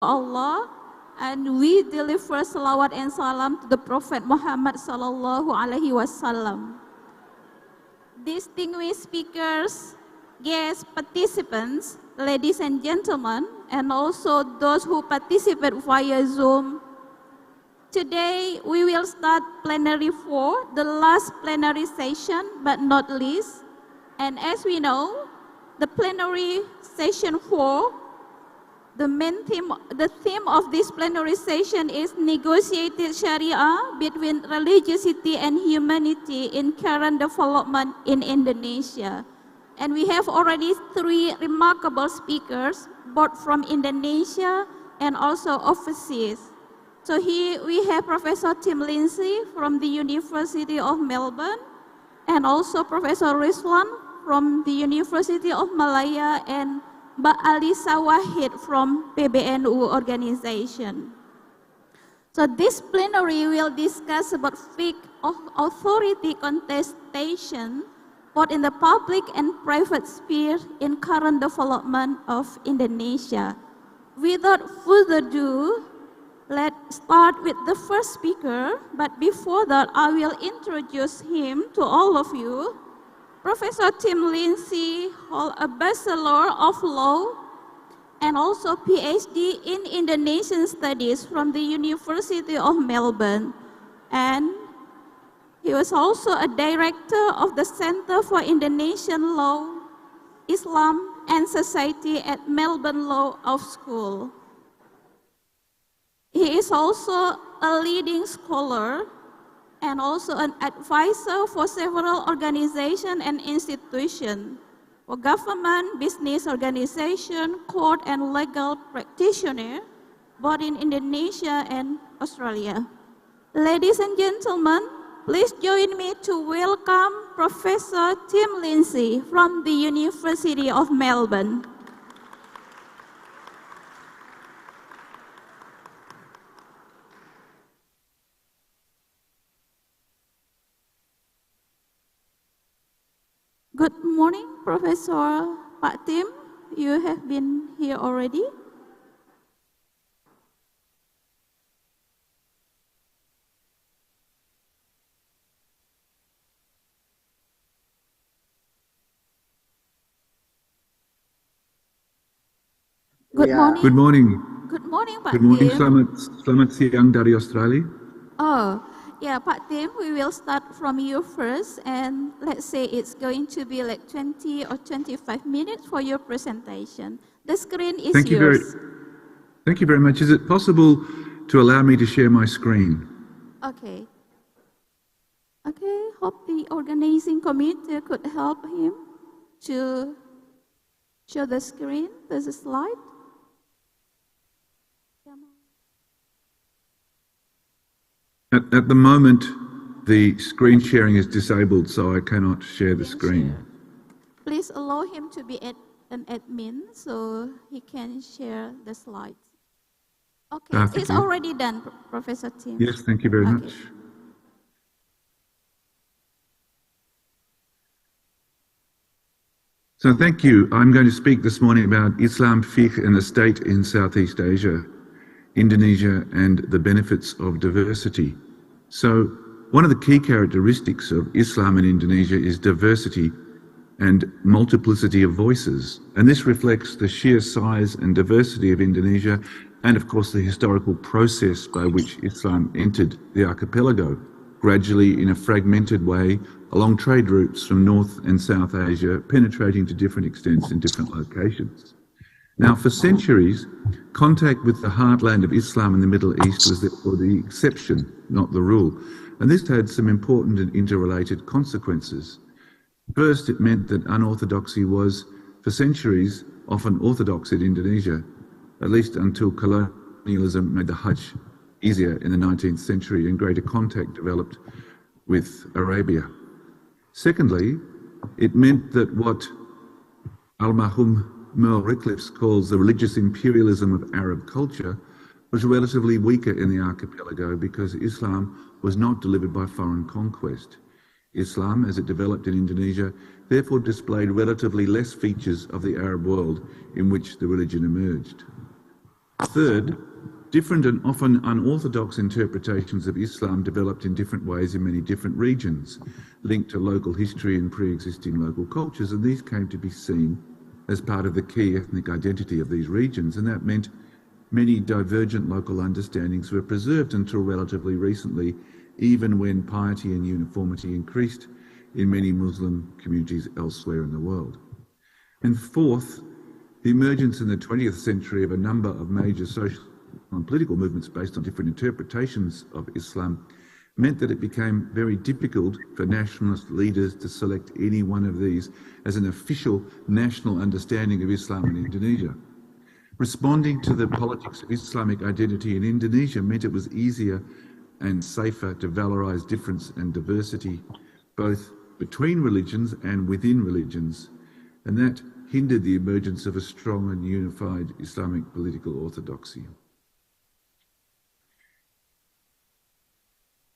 Allah, and we deliver salawat and salam to the Prophet Muhammad sallallahu alaihi wasallam. Distinguished speakers, guest participants, ladies and gentlemen, and also those who participate via Zoom. Today, we will start plenary 4, the last plenary session, but not least. And as we know, the plenary session 4, the theme of this plenary session is negotiated Sharia between religiosity and humanity in current development in Indonesia. And we have already 3 remarkable speakers, both from Indonesia and also overseas. So here we have Professor Tim Lindsay from the University of Melbourne, and also Professor Rizwan from the University of Malaya, and Mbak Alisa Wahid from PBNU organization. So this plenary will discuss about fiqh of authority contestation, both in the public and private sphere in current development of Indonesia. Without further ado, let's start with the first speaker, but before that, I will introduce him to all of you. Professor Tim Lindsay holds a Bachelor of Law and also PhD in Indonesian Studies from the University of Melbourne. And he was also a director of the Center for Indonesian Law, Islam and Society at Melbourne Law School. He is also a leading scholar and also an advisor for several organizations and institutions, for government, business organization, court, and legal practitioner, both in Indonesia and Australia. Ladies and gentlemen, please join me to welcome Professor Tim Lindsay from the University of Melbourne. Good morning, Professor Pak Tim. You have been here already. Good morning. Good morning. Good morning, Pak Good morning. Tim. Selamat siang dari Australia. Oh, yeah, Pak Tim, we will start from you first, and let's say it's going to be like 20 or 25 minutes for your presentation. The screen is yours. Thank you very much. Is it possible to allow me to share my screen? Okay. Okay, hope the organizing committee could help him to show the screen. There's a slide. At the moment, the screen sharing is disabled, so I cannot share the screen. Please allow him to be an admin so he can share the slides. Okay, it's already done, Professor Tim. Yes, thank you very much. So thank you. I'm going to speak this morning about Islam, fiqh and the state in Southeast Asia, Indonesia, and the benefits of diversity. So one of the key characteristics of Islam in Indonesia is diversity and multiplicity of voices. And this reflects the sheer size and diversity of Indonesia and, of course, the historical process by which Islam entered the archipelago, gradually in a fragmented way along trade routes from North and South Asia, penetrating to different extents in different locations. Now, for centuries, contact with the heartland of Islam in the Middle East was therefore the exception, not the rule. And this had some important and interrelated consequences. First, it meant that unorthodoxy was, for centuries, often orthodox in Indonesia, at least until colonialism made the Hajj easier in the 19th century and greater contact developed with Arabia. Secondly, it meant that what Almarhum Merle Recliffe calls the religious imperialism of Arab culture was relatively weaker in the archipelago because Islam was not delivered by foreign conquest. Islam, as it developed in Indonesia, therefore displayed relatively less features of the Arab world in which the religion emerged. Third, different and often unorthodox interpretations of Islam developed in different ways in many different regions, linked to local history and pre-existing local cultures, and these came to be seen as part of the key ethnic identity of these regions, and that meant many divergent local understandings were preserved until relatively recently, even when piety and uniformity increased in many Muslim communities elsewhere in the world. And fourth, the emergence in the 20th century of a number of major social and political movements based on different interpretations of Islam meant that it became very difficult for nationalist leaders to select any one of these as an official national understanding of Islam in Indonesia. Responding to the politics of Islamic identity in Indonesia meant it was easier and safer to valorize difference and diversity, both between religions and within religions, and that hindered the emergence of a strong and unified Islamic political orthodoxy.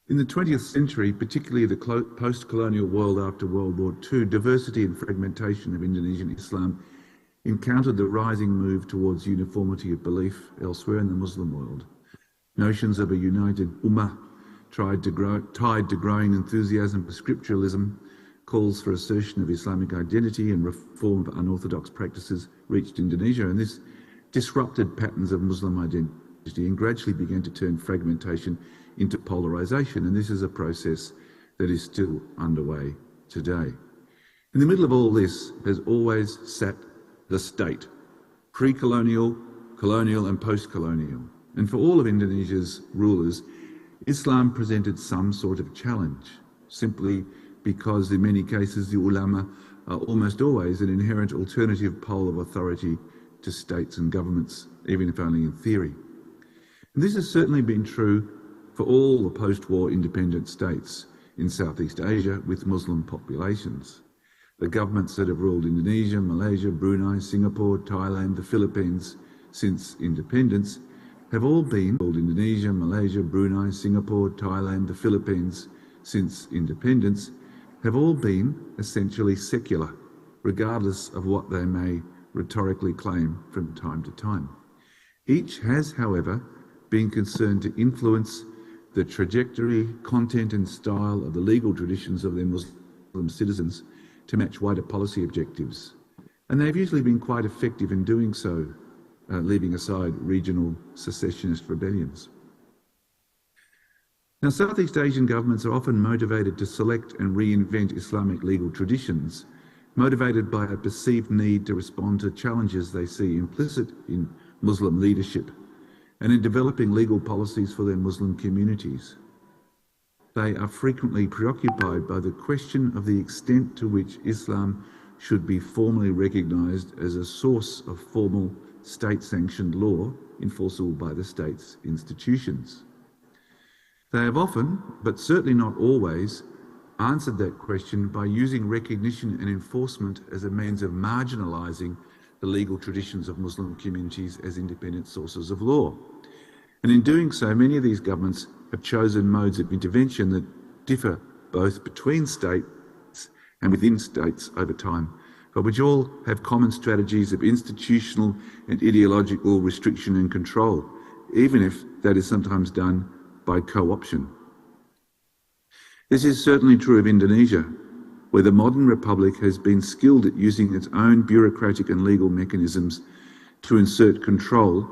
In the 20th century, particularly the post-colonial world after World War II, diversity and fragmentation of Indonesian Islam encountered the rising move towards uniformity of belief elsewhere in the Muslim world. Notions of a united ummah tied to growing enthusiasm for scripturalism, calls for assertion of Islamic identity and reform of unorthodox practices reached Indonesia, and this disrupted patterns of Muslim identity and gradually began to turn fragmentation into polarization, and this is a process that is still underway today. In the middle of all this has always sat the state, pre-colonial, colonial and post-colonial. And for all of Indonesia's rulers, Islam presented some sort of challenge, simply because in many cases the ulama are almost always an inherent alternative pole of authority to states and governments, even if only in theory. And this has certainly been true for all the post-war independent states in Southeast Asia with Muslim populations. The governments that have ruled Indonesia, Malaysia, Brunei, Singapore, Thailand, the Philippines since independence have all been ruled Indonesia, Malaysia, Brunei, Singapore, Thailand, the Philippines since independence have all been essentially secular, regardless of what they may rhetorically claim from time to time. Each has, however, been concerned to influence the trajectory, content and style of the legal traditions of their Muslim citizens to match wider policy objectives. And they've usually been quite effective in doing so, leaving aside regional secessionist rebellions. Now, Southeast Asian governments are often motivated to select and reinvent Islamic legal traditions, motivated by a perceived need to respond to challenges they see implicit in Muslim leadership and in developing legal policies for their Muslim communities. They are frequently preoccupied by the question of the extent to which Islam should be formally recognised as a source of formal state-sanctioned law enforceable by the state's institutions. They have often, but certainly not always, answered that question by using recognition and enforcement as a means of marginalising the legal traditions of Muslim communities as independent sources of law. And in doing so, many of these governments have chosen modes of intervention that differ both between states and within states over time, but which all have common strategies of institutional and ideological restriction and control, even if that is sometimes done by co-option. This is certainly true of Indonesia, where the modern republic has been skilled at using its own bureaucratic and legal mechanisms to insert control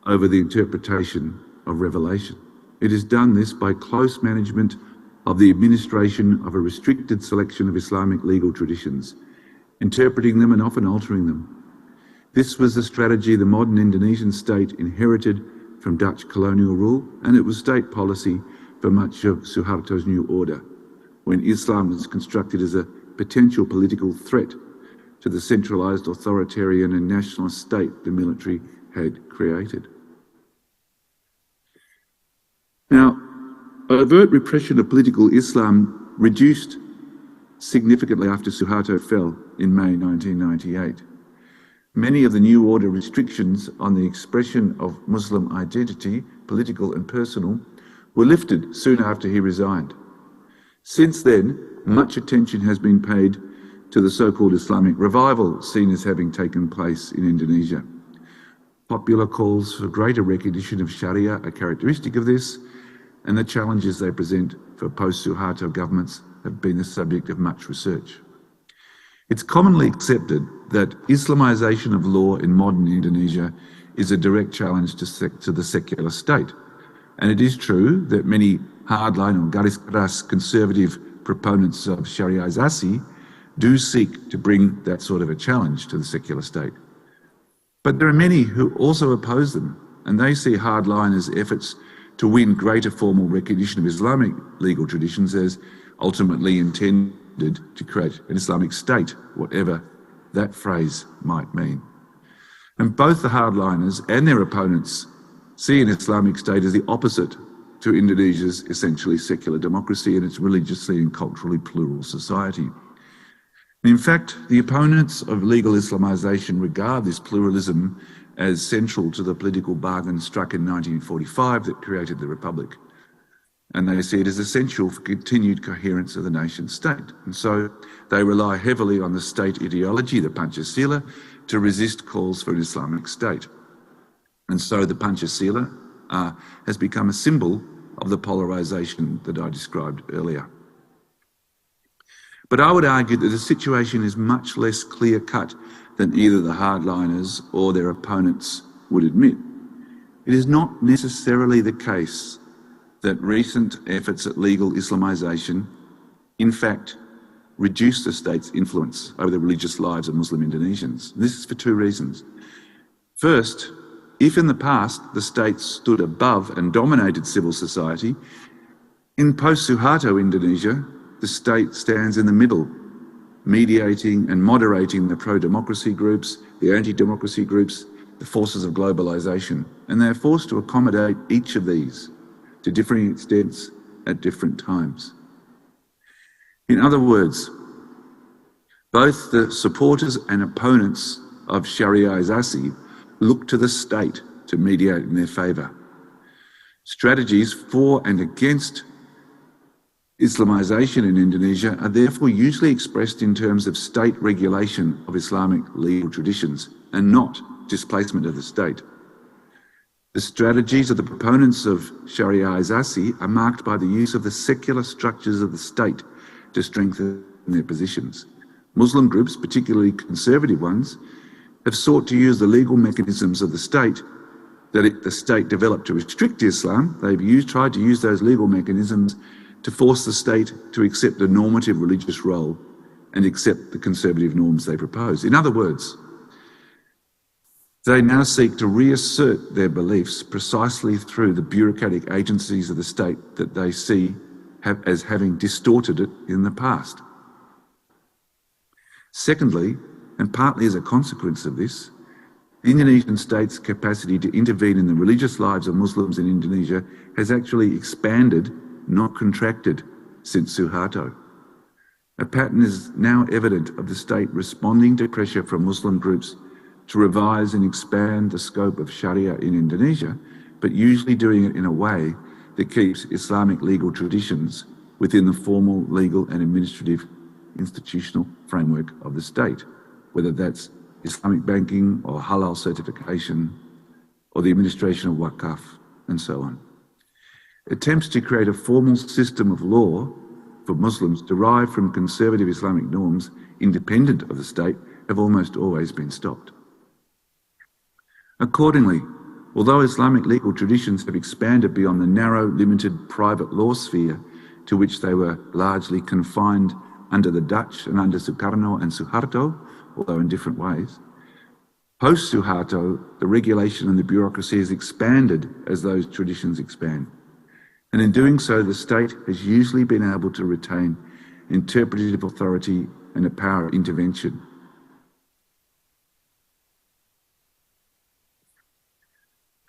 over the interpretation of revelation. It has done this by close management of the administration of a restricted selection of Islamic legal traditions, interpreting them and often altering them. This was the strategy the modern Indonesian state inherited from Dutch colonial rule, and it was state policy for much of Suharto's new order, when Islam was constructed as a potential political threat to the centralised authoritarian and nationalist state the military had created. Now, overt repression of political Islam reduced significantly after Suharto fell in May 1998. Many of the new order restrictions on the expression of Muslim identity, political and personal, were lifted soon after he resigned. Since then, much attention has been paid to the so-called Islamic revival seen as having taken place in Indonesia. Popular calls for greater recognition of Sharia are characteristic of this, and the challenges they present for post-Suharto governments have been the subject of much research. It's commonly accepted that Islamisation of law in modern Indonesia is a direct challenge to the secular state. And it is true that many hardline or garis keras conservative proponents of Shariaisasi do seek to bring that sort of a challenge to the secular state. But there are many who also oppose them, and they see hardliners' efforts to win greater formal recognition of Islamic legal traditions as ultimately intended to create an Islamic state, whatever that phrase might mean. And both the hardliners and their opponents see an Islamic state as the opposite to Indonesia's essentially secular democracy and its religiously and culturally plural society. In fact, the opponents of legal Islamisation regard this pluralism as central to the political bargain struck in 1945 that created the Republic. And they see it as essential for continued coherence of the nation state. And so they rely heavily on the state ideology, the Pancasila, to resist calls for an Islamic state. And so the Pancasila has become a symbol of the polarisation that I described earlier. But I would argue that the situation is much less clear-cut than either the hardliners or their opponents would admit. It is not necessarily the case that recent efforts at legal Islamisation, in fact, reduce the state's influence over the religious lives of Muslim Indonesians. This is for two reasons. First, if in the past the state stood above and dominated civil society, in post-Suharto Indonesia, the state stands in the middle, mediating and moderating the pro-democracy groups, the anti-democracy groups, the forces of globalisation, and they are forced to accommodate each of these to differing extents at different times. In other words, both the supporters and opponents of Shariaisasi look to the state to mediate in their favour. Strategies for and against Islamisation in Indonesia are therefore usually expressed in terms of state regulation of Islamic legal traditions and not displacement of the state. The strategies of the proponents of Shariaisasi are marked by the use of the secular structures of the state to strengthen their positions. Muslim groups, particularly conservative ones, have sought to use the legal mechanisms of the state that the state developed to restrict Islam. They've tried to use those legal mechanisms to force the state to accept a normative religious role and accept the conservative norms they propose. In other words, they now seek to reassert their beliefs precisely through the bureaucratic agencies of the state that they see as having distorted it in the past. Secondly, and partly as a consequence of this, the Indonesian state's capacity to intervene in the religious lives of Muslims in Indonesia has actually expanded, not contracted, since Suharto. A pattern is now evident of the state responding to pressure from Muslim groups to revise and expand the scope of Sharia in Indonesia, but usually doing it in a way that keeps Islamic legal traditions within the formal legal and administrative institutional framework of the state, whether that's Islamic banking or halal certification or the administration of waqf and so on. Attempts to create a formal system of law for Muslims derived from conservative Islamic norms independent of the state have almost always been stopped. Accordingly, although Islamic legal traditions have expanded beyond the narrow, limited private law sphere to which they were largely confined under the Dutch and under Sukarno and Suharto, although in different ways, post-Suharto, the regulation and the bureaucracy has expanded as those traditions expand. And in doing so, the state has usually been able to retain interpretative authority and a power of intervention.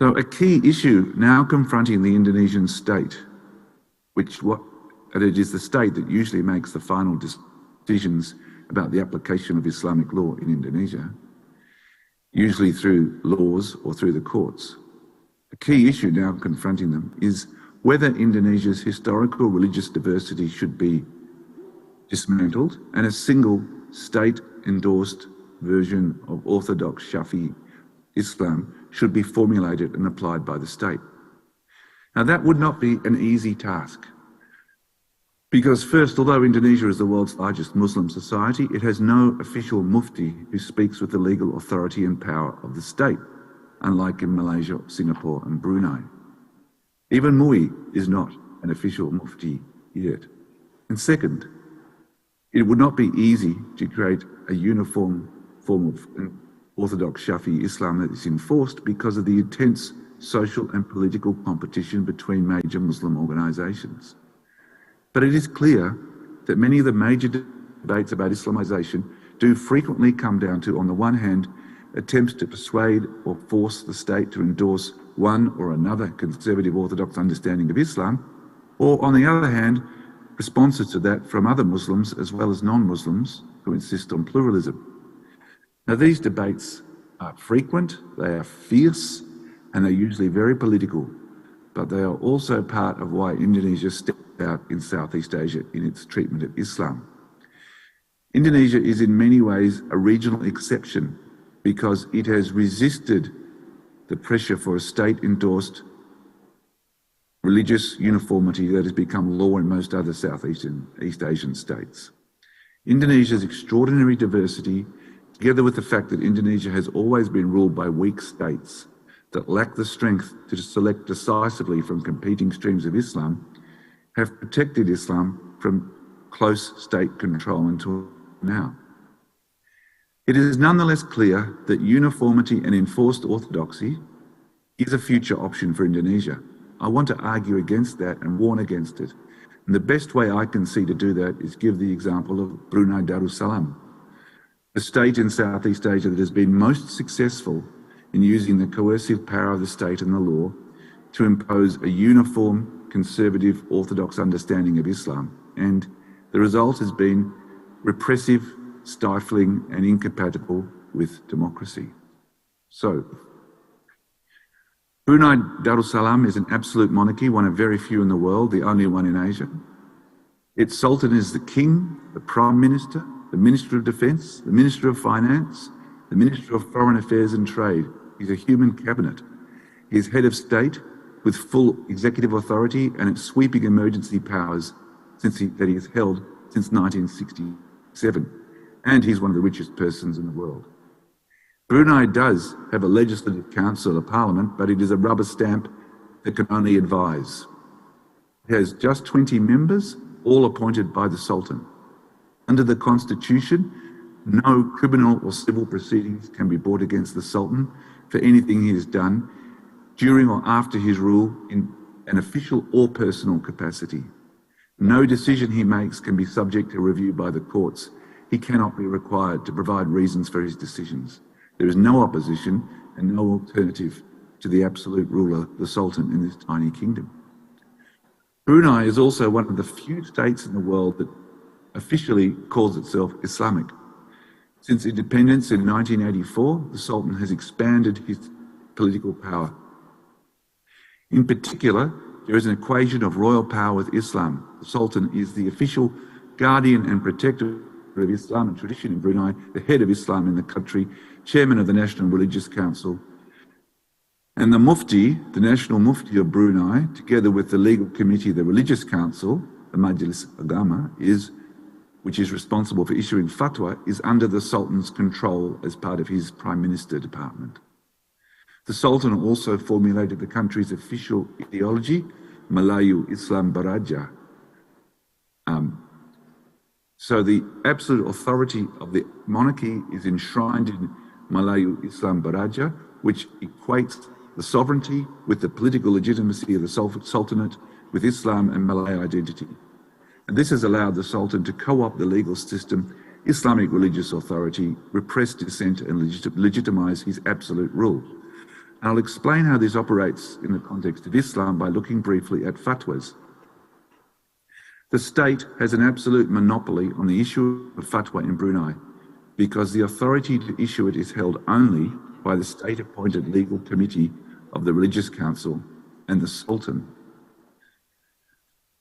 So a key issue now confronting the Indonesian state, and it is the state that usually makes the final decisions about the application of Islamic law in Indonesia, usually through laws or through the courts. A key issue now confronting them is whether Indonesia's historical religious diversity should be dismantled and a single state-endorsed version of Orthodox Shafi'i Islam should be formulated and applied by the state. Now, that would not be an easy task. Because first, although Indonesia is the world's largest Muslim society, it has no official mufti who speaks with the legal authority and power of the state, unlike in Malaysia, Singapore and Brunei. Even MUI is not an official mufti yet. And second, it would not be easy to create a uniform form of Orthodox Shafi'i Islam that is enforced because of the intense social and political competition between major Muslim organisations. But it is clear that many of the major debates about Islamization do frequently come down to, on the one hand, attempts to persuade or force the state to endorse one or another conservative Orthodox understanding of Islam, or on the other hand, responses to that from other Muslims as well as non-Muslims who insist on pluralism. Now, these debates are frequent, they are fierce, and they're usually very political, but they are also part of why Indonesia stepped out in Southeast Asia in its treatment of Islam. Indonesia is in many ways a regional exception because it has resisted the pressure for a state-endorsed religious uniformity that has become law in most other East Asian states. Indonesia's extraordinary diversity, together with the fact that Indonesia has always been ruled by weak states that lack the strength to select decisively from competing streams of Islam, have protected Islam from close state control until now. It is nonetheless clear that uniformity and enforced orthodoxy is a future option for Indonesia. I want to argue against that and warn against it. And the best way I can see to do that is give the example of Brunei Darussalam, the state in Southeast Asia that has been most successful in using the coercive power of the state and the law to impose a uniform, conservative, orthodox understanding of Islam. And the result has been repressive, stifling, and incompatible with democracy. So, Brunei Darussalam is an absolute monarchy, one of very few in the world, the only one in Asia. Its Sultan is the King, the Prime Minister, the Minister of Defence, the Minister of Finance, the Minister of Foreign Affairs and Trade. He's a human cabinet. He is head of state with full executive authority and its sweeping emergency powers that he has held since 1967. And he's one of the richest persons in the world. Brunei does have a legislative council, a parliament, but it is a rubber stamp that can only advise. It has just 20 members, all appointed by the Sultan. Under the Constitution, no criminal or civil proceedings can be brought against the Sultan for anything he has done during or after his rule in an official or personal capacity. No decision he makes can be subject to review by the courts. He cannot be required to provide reasons for his decisions. There is no opposition and no alternative to the absolute ruler, the Sultan, in this tiny kingdom. Brunei is also one of the few states in the world that officially calls itself Islamic. Since independence in 1984, the Sultan has expanded his political power. In particular, there is an equation of royal power with Islam. The Sultan is the official guardian and protector of Islam and tradition in Brunei, the head of Islam in the country, chairman of the National Religious Council. And the Mufti, the National Mufti of Brunei, together with the legal committee, the Religious Council, the Majlis Agama, which is responsible for issuing fatwa, is under the Sultan's control as part of his Prime Minister department. The Sultan also formulated the country's official ideology, Melayu Islam Baraja. So the absolute authority of the monarchy is enshrined in Melayu Islam Baraja, which equates the sovereignty with the political legitimacy of the Sultanate, with Islam and Malay identity. And this has allowed the Sultan to co-opt the legal system, Islamic religious authority, repress dissent and legitimise his absolute rule. And I'll explain how this operates in the context of Islam by looking briefly at fatwas. The state has an absolute monopoly on the issue of fatwa in Brunei because the authority to issue it is held only by the state-appointed legal committee of the Religious Council and the Sultan.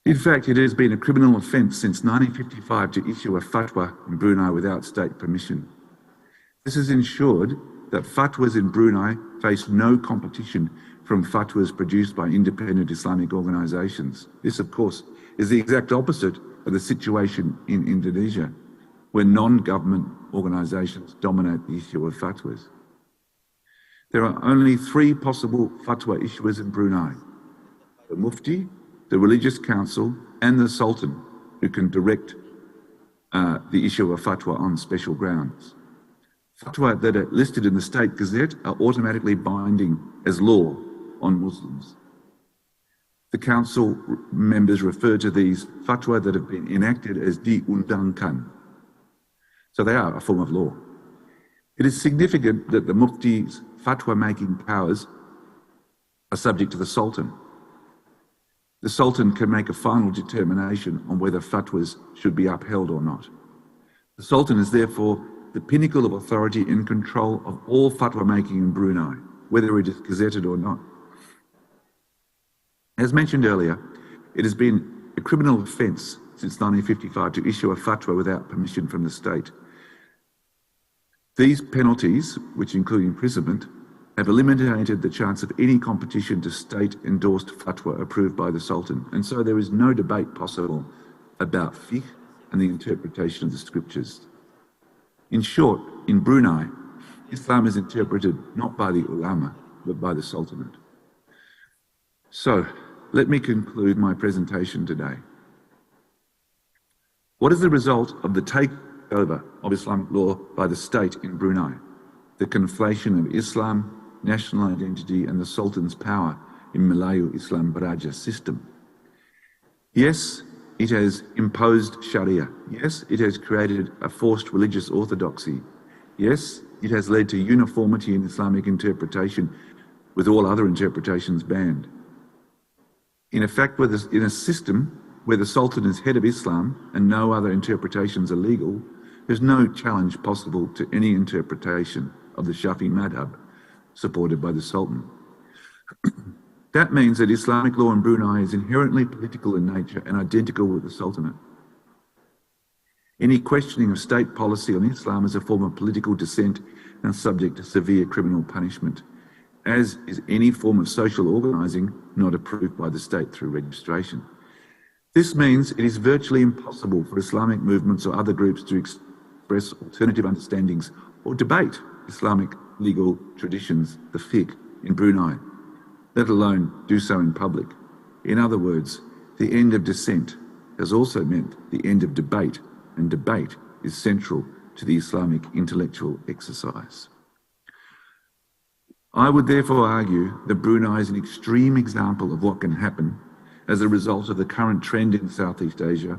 In fact, it has been a criminal offence since 1955 to issue a fatwa in Brunei without state permission. This has ensured that fatwas in Brunei face no competition from fatwas produced by independent Islamic organisations. This, of course, is the exact opposite of the situation in Indonesia, where non-government organisations dominate the issue of fatwas. There are only 3 possible fatwa issuers in Brunei: the Mufti, the Religious Council, and the Sultan, who can direct the issue of a fatwa on special grounds. Fatwa that are listed in the State Gazette are automatically binding as law on Muslims. The Council members refer to these fatwa that have been enacted as diundangkan. So they are a form of law. It is significant that the Mufti's fatwa-making powers are subject to the Sultan. The Sultan can make a final determination on whether fatwas should be upheld or not. The Sultan is therefore the pinnacle of authority and control of all fatwa-making in Brunei, whether it is gazetted or not. As mentioned earlier, it has been a criminal offence since 1955 to issue a fatwa without permission from the state. These penalties, which include imprisonment, have eliminated the chance of any competition to state-endorsed fatwa approved by the Sultan, and so there is no debate possible about fiqh and the interpretation of the scriptures. In short, in Brunei, Islam is interpreted not by the ulama, but by the Sultanate. So, let me conclude my presentation today. What is the result of the takeover of Islamic law by the state in Brunei? The conflation of Islam, national identity, and the Sultan's power in Melayu Islam Baraja system. Yes, it has imposed Sharia. Yes, it has created a forced religious orthodoxy. Yes, it has led to uniformity in Islamic interpretation, with all other interpretations banned. In effect, in a system where the Sultan is head of Islam and no other interpretations are legal, there's no challenge possible to any interpretation of the Shafi madhab supported by the Sultan. That means that Islamic law in Brunei is inherently political in nature and identical with the Sultanate. Any questioning of state policy on Islam is a form of political dissent and subject to severe criminal punishment, as is any form of social organising not approved by the state through registration. This means it is virtually impossible for Islamic movements or other groups to express alternative understandings or debate Islamic legal traditions, the fiqh, in Brunei, let alone do so in public. In other words, the end of dissent has also meant the end of debate, and debate is central to the Islamic intellectual exercise. I would therefore argue that Brunei is an extreme example of what can happen as a result of the current trend in Southeast Asia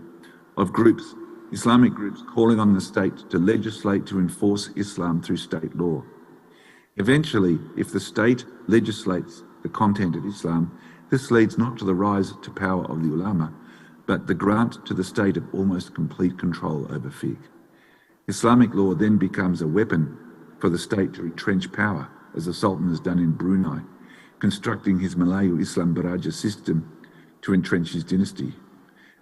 of groups, Islamic groups, calling on the state to legislate to enforce Islam through state law. Eventually, if the state legislates the content of Islam, this leads not to the rise to power of the ulama, but the grant to the state of almost complete control over fiqh. Islamic law then becomes a weapon for the state to entrench power, as the Sultan has done in Brunei, constructing his Melayu Islam Baraja system to entrench his dynasty.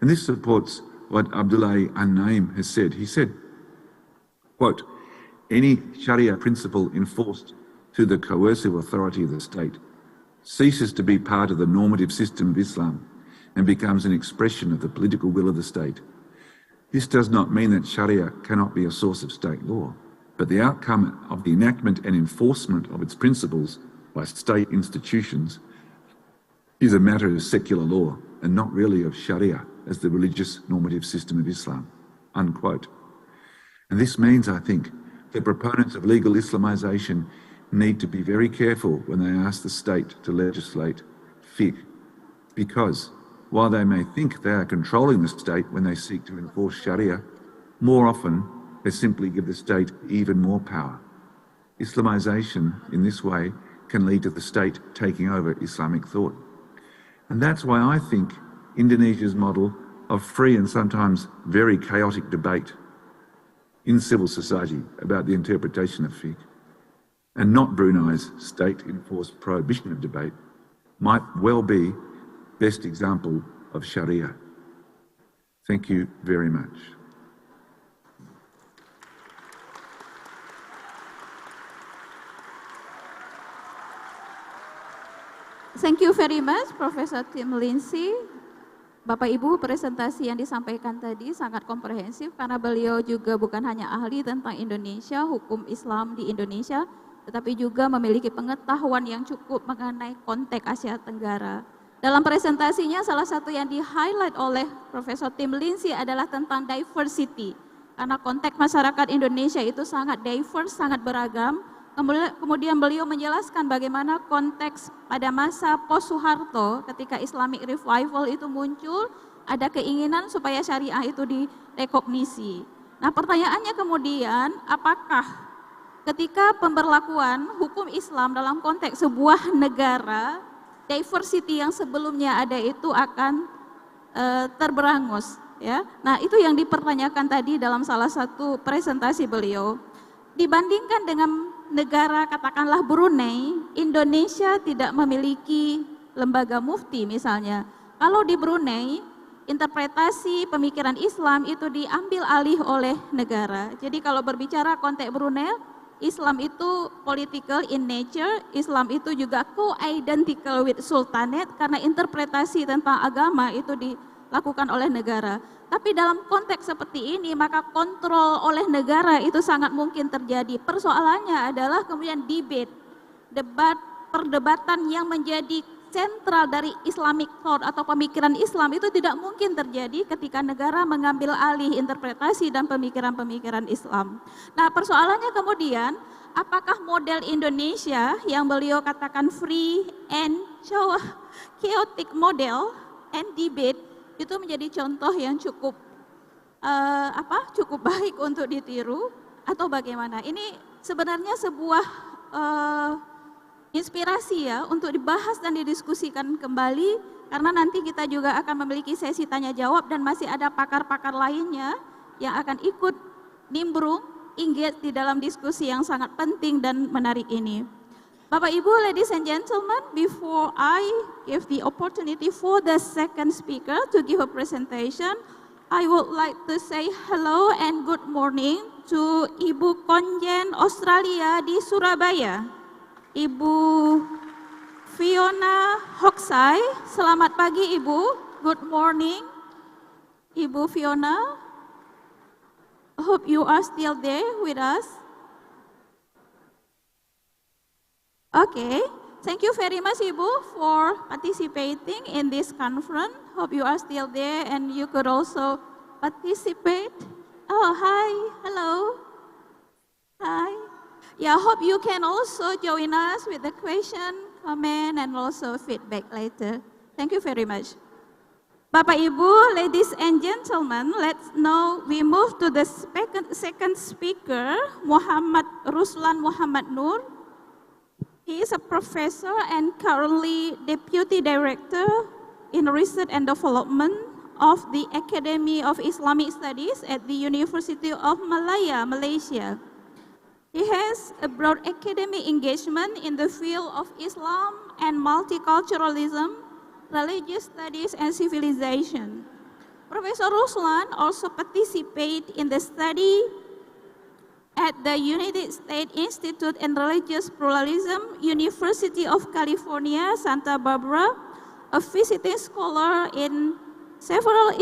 And this supports what Abdullah An-Naim has said. He said, quote, "Any Sharia principle enforced through the coercive authority of the state ceases to be part of the normative system of Islam and becomes an expression of the political will of the state. This does not mean that Sharia cannot be a source of state law, but the outcome of the enactment and enforcement of its principles by state institutions is a matter of secular law and not really of Sharia as the religious normative system of Islam," unquote. And this means, I think, that proponents of legal Islamization need to be very careful when they ask the state to legislate fiqh, because while they may think they are controlling the state when they seek to enforce Sharia, more often they simply give the state even more power. Islamization in this way can lead to the state taking over Islamic thought. And that's why I think Indonesia's model of free and sometimes very chaotic debate in civil society about the interpretation of fiqh, and not Brunei's state-enforced prohibition of debate, might well be best example of Sharia. Thank you very much. Thank you very much, Professor Tim Lindsay. Bapak Ibu, presentasi yang disampaikan tadi sangat komprehensif karena beliau juga bukan hanya ahli tentang Indonesia, hukum Islam di Indonesia, tetapi juga memiliki pengetahuan yang cukup mengenai konteks Asia Tenggara. Dalam presentasinya, salah satu yang di-highlight oleh Profesor Tim Lindsay adalah tentang diversity. Karena konteks masyarakat Indonesia itu sangat diverse, sangat beragam. Kemudian beliau menjelaskan bagaimana konteks pada masa post-Soeharto ketika Islamic Revival itu muncul, ada keinginan supaya syariah itu direkognisi. Nah, pertanyaannya kemudian, apakah ketika pemberlakuan hukum Islam dalam konteks sebuah negara, diversity yang sebelumnya ada itu akan terberangus, ya? Nah, itu yang dipertanyakan tadi dalam salah satu presentasi beliau. Dibandingkan dengan negara katakanlah Brunei, Indonesia tidak memiliki lembaga mufti misalnya. Kalau di Brunei, interpretasi pemikiran Islam itu diambil alih oleh negara. Jadi kalau berbicara konteks Brunei, Islam itu political in nature, Islam itu juga co-identical with sultanate karena interpretasi tentang agama itu dilakukan oleh negara. Tapi dalam konteks seperti ini maka kontrol oleh negara itu sangat mungkin terjadi. Persoalannya adalah kemudian perdebatan yang menjadi sentral dari Islamic thought atau pemikiran Islam itu tidak mungkin terjadi ketika negara mengambil alih interpretasi dan pemikiran-pemikiran Islam. Nah, persoalannya kemudian apakah model Indonesia yang beliau katakan free and chaotic model and debate itu menjadi contoh yang cukup baik untuk ditiru atau bagaimana? Ini sebenarnya sebuah inspirasi ya untuk dibahas dan didiskusikan kembali karena nanti kita juga akan memiliki sesi tanya jawab dan masih ada pakar-pakar lainnya yang akan ikut nimbrung engage di dalam diskusi yang sangat penting dan menarik ini. Bapak Ibu, ladies and gentlemen, before I give the opportunity for the second speaker to give a presentation, I would like to say hello and good morning to Ibu Konjen Australia di Surabaya, Ibu Fiona Hoksai. Selamat pagi Ibu, good morning Ibu Fiona. Hope you are still there with us. Okay, thank you very much Ibu for participating in this conference. Hope you are still there and you could also participate. Oh, hi, hello. Hi. Yeah, hope you can also join us with the question, comment, and also feedback later. Thank you very much. Bapak Ibu, ladies and gentlemen, let's now we move to the second speaker, Muhammad Ruslan Muhammad Nur. He is a professor and currently Deputy Director in Research and Development of the Academy of Islamic Studies at the University of Malaya, Malaysia. He has a broad academic engagement in the field of Islam and multiculturalism, religious studies, and civilization. Professor Ruslan also participated in the study at the United States Institute in Religious Pluralism, University of California, Santa Barbara, a visiting scholar in several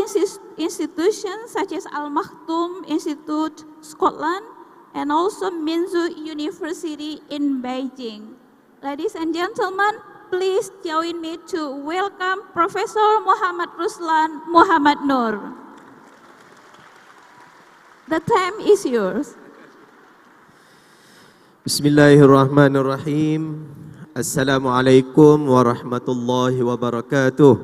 institutions such as Al Maktoum Institute, Scotland, and also Minzu University in Beijing. Ladies and gentlemen, please join me to welcome Professor Muhammad Ruslan Muhammad Nur. The time is yours. Bismillahirrahmanirrahim. Assalamualaikum warahmatullahi wabarakatuh.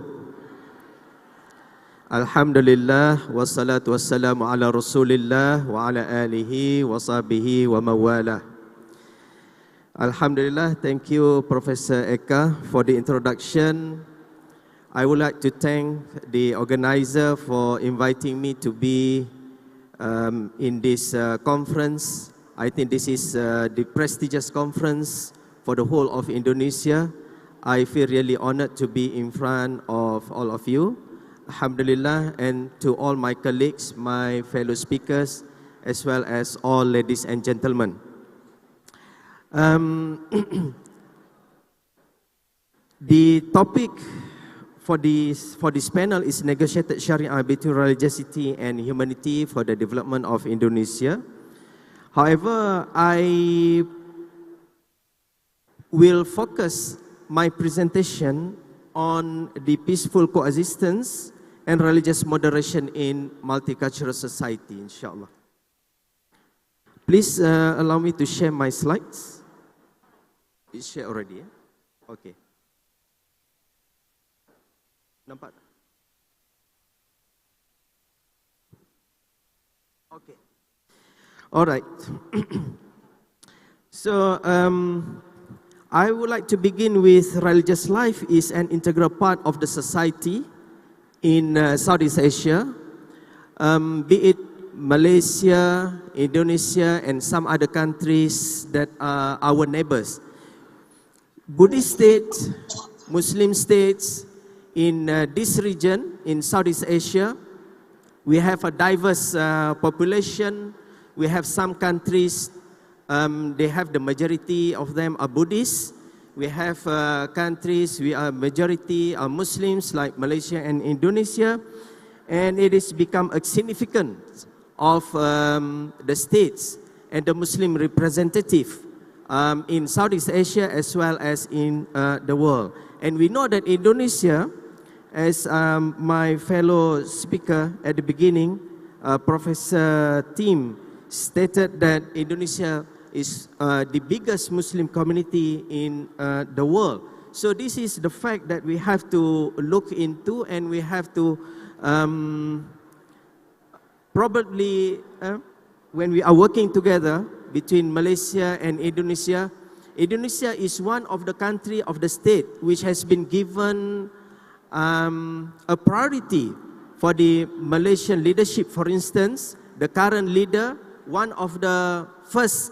Alhamdulillah wassalatu wassalamu ala Rasulillah wa ala alihi wa sahbihi wa mawala. Alhamdulillah, thank you Professor Eka for the introduction. I would like to thank the organizer for inviting me to be in this conference. I think this is the prestigious conference for the whole of Indonesia. I feel really honored to be in front of all of you. Alhamdulillah, and to all my colleagues, my fellow speakers, as well as all ladies and gentlemen. The topic for this panel is negotiated Sharia between religiosity and humanity for the development of Indonesia. However, I will focus my presentation on the peaceful coexistence and religious moderation in multicultural society, inshallah. Please allow me to share my slides. It's shared already, yeah? Okay. Nampak? Okay. All right. So, I would like to begin with religious life is an integral part of the society in Southeast Asia, be it Malaysia, Indonesia, and some other countries that are our neighbors. Buddhist states, Muslim states, in this region, in Southeast Asia, we have a diverse population. We have some countries, they have the majority of them are Buddhists. We have countries, we are majority are Muslims like Malaysia and Indonesia. And it has become a significant of the states and the Muslim representative in Southeast Asia as well as in the world. And we know that Indonesia, as my fellow speaker at the beginning, Professor Tim, stated that Indonesia is the biggest Muslim community in the world. So this is the fact that we have to look into, and we have to probably, when we are working together between Malaysia and Indonesia, Indonesia is one of the country of the state which has been given a priority for the Malaysian leadership. For instance, the current leader, one of the first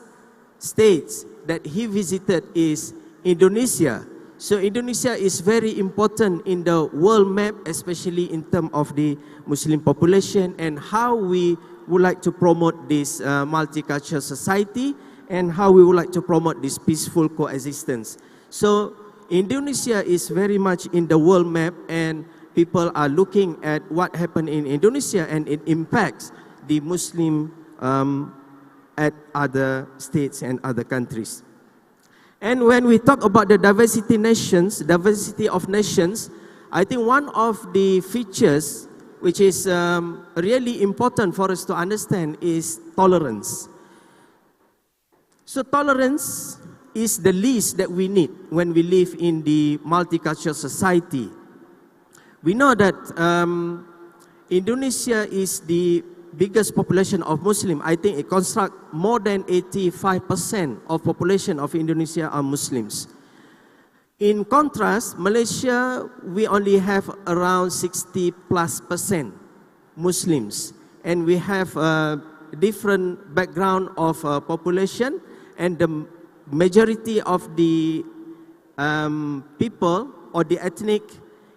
states that he visited is Indonesia. So Indonesia is very important in the world map, especially in terms of the Muslim population and how we would like to promote this multicultural society and how we would like to promote this peaceful coexistence. So Indonesia is very much in the world map, and people are looking at what happened in Indonesia, and it impacts the Muslim at other states and other countries. And when we talk about the diversity of nations, I think one of the features which is really important for us to understand is tolerance. So tolerance is the least that we need when we live in the multicultural society. We know that Indonesia is the biggest population of Muslim. I think it constructs more than 85% of population of Indonesia are Muslims. In contrast, Malaysia, we only have around 60+% Muslims. And we have a different background of population, and the majority of the people or the ethnic,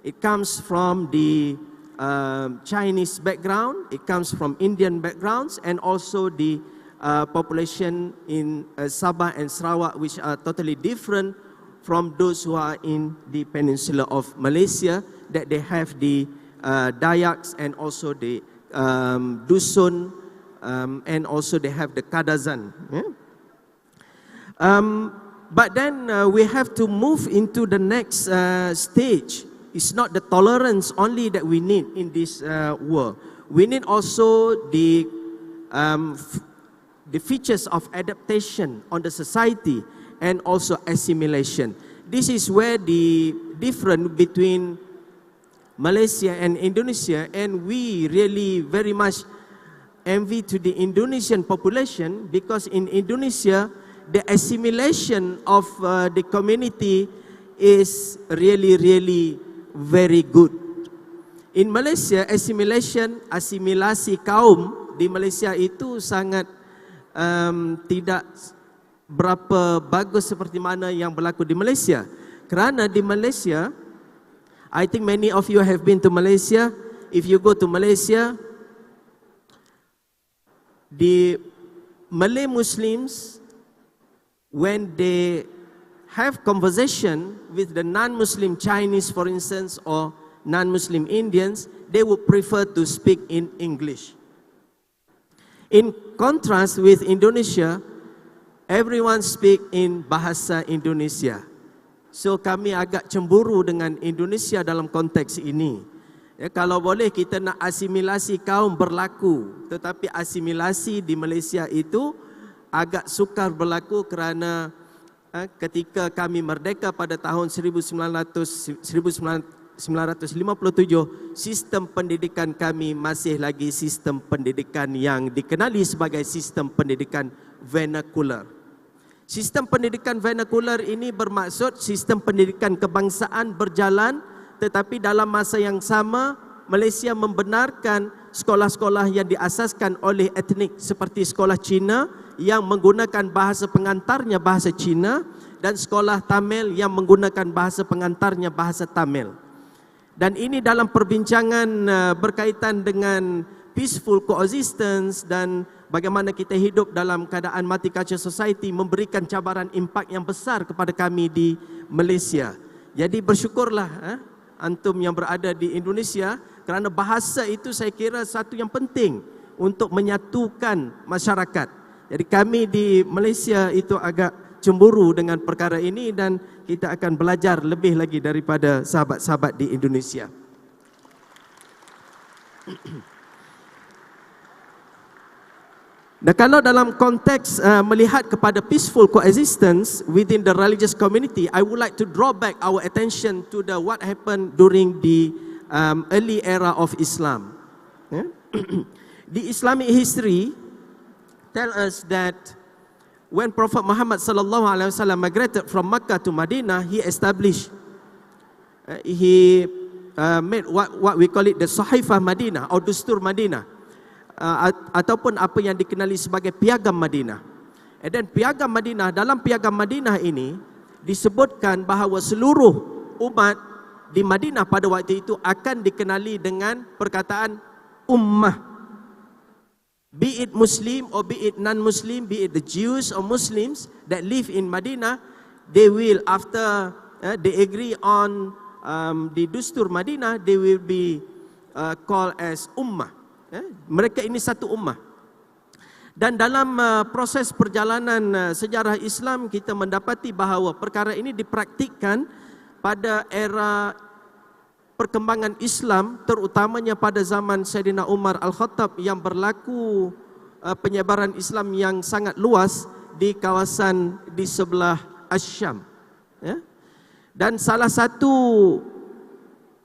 it comes from the Chinese background, it comes from Indian backgrounds, and also the population in Sabah and Sarawak, which are totally different from those who are in the peninsula of Malaysia, that they have the Dayaks and also the Dusun, and also they have the Kadazan. Yeah? But then we have to move into the next stage. It's not the tolerance only that we need in this world. We need also the features of adaptation on the society and also assimilation. This is where the difference between Malaysia and Indonesia, and we really very much envy to the Indonesian population, because in Indonesia, the assimilation of the community is really very good. In Malaysia, asimilasi kaum di Malaysia itu sangat tidak berapa bagus seperti mana yang berlaku di Malaysia. Kerana di Malaysia, I think many of you have been to Malaysia. If you go to Malaysia, the Malay Muslims, when they have conversation with the non-Muslim Chinese, for instance, or non-Muslim Indians, they would prefer to speak in English. In contrast with Indonesia, everyone speak in bahasa Indonesia. So kami agak cemburu dengan Indonesia dalam konteks ini. Ya, kalau boleh kita nak asimilasi kaum berlaku, tetapi asimilasi di Malaysia itu agak sukar berlaku kerana ketika kami merdeka pada tahun 1957, sistem pendidikan kami masih lagi sistem pendidikan yang dikenali sebagai sistem pendidikan vernacular. Sistem pendidikan vernacular ini bermaksud sistem pendidikan kebangsaan berjalan, tetapi dalam masa yang sama Malaysia membenarkan sekolah-sekolah yang diasaskan oleh etnik seperti sekolah Cina yang menggunakan bahasa pengantarnya bahasa Cina dan sekolah Tamil yang menggunakan bahasa pengantarnya bahasa Tamil. Dan ini dalam perbincangan berkaitan dengan peaceful coexistence dan bagaimana kita hidup dalam keadaan multicultural society memberikan cabaran impak yang besar kepada kami di Malaysia. Jadi bersyukurlah antum yang berada di Indonesia kerana bahasa itu saya kira satu yang penting untuk menyatukan masyarakat. Jadi kami di Malaysia itu agak cemburu dengan perkara ini dan kita akan belajar lebih lagi daripada sahabat-sahabat di Indonesia. Dan kalau dalam konteks melihat kepada peaceful coexistence within the religious community, I would like to draw back our attention to what happened during the early era of Islam. The Islamic history tell us that when Prophet Muhammad sallallahu alaihi wasallam migrated from Makkah to Madinah, he established, made what we call it the Sahifah Madinah or Dustur Madinah, ataupun apa yang dikenali sebagai Piagam Madinah. Dan Piagam Madinah, dalam Piagam Madinah ini disebutkan bahawa seluruh umat di Madinah pada waktu itu akan dikenali dengan perkataan ummah. Be it Muslim or be it non-Muslim, be it the Jews or Muslims that live in Madinah, they will after they agree on the Dustur Madinah, they will be called as ummah. Mereka ini satu ummah. Dan dalam proses perjalanan sejarah Islam kita mendapati bahawa perkara ini dipraktikkan pada era perkembangan Islam, terutamanya pada zaman Sayyidina Umar Al-Khattab yang berlaku penyebaran Islam yang sangat luas di kawasan di sebelah Asyam. Dan salah satu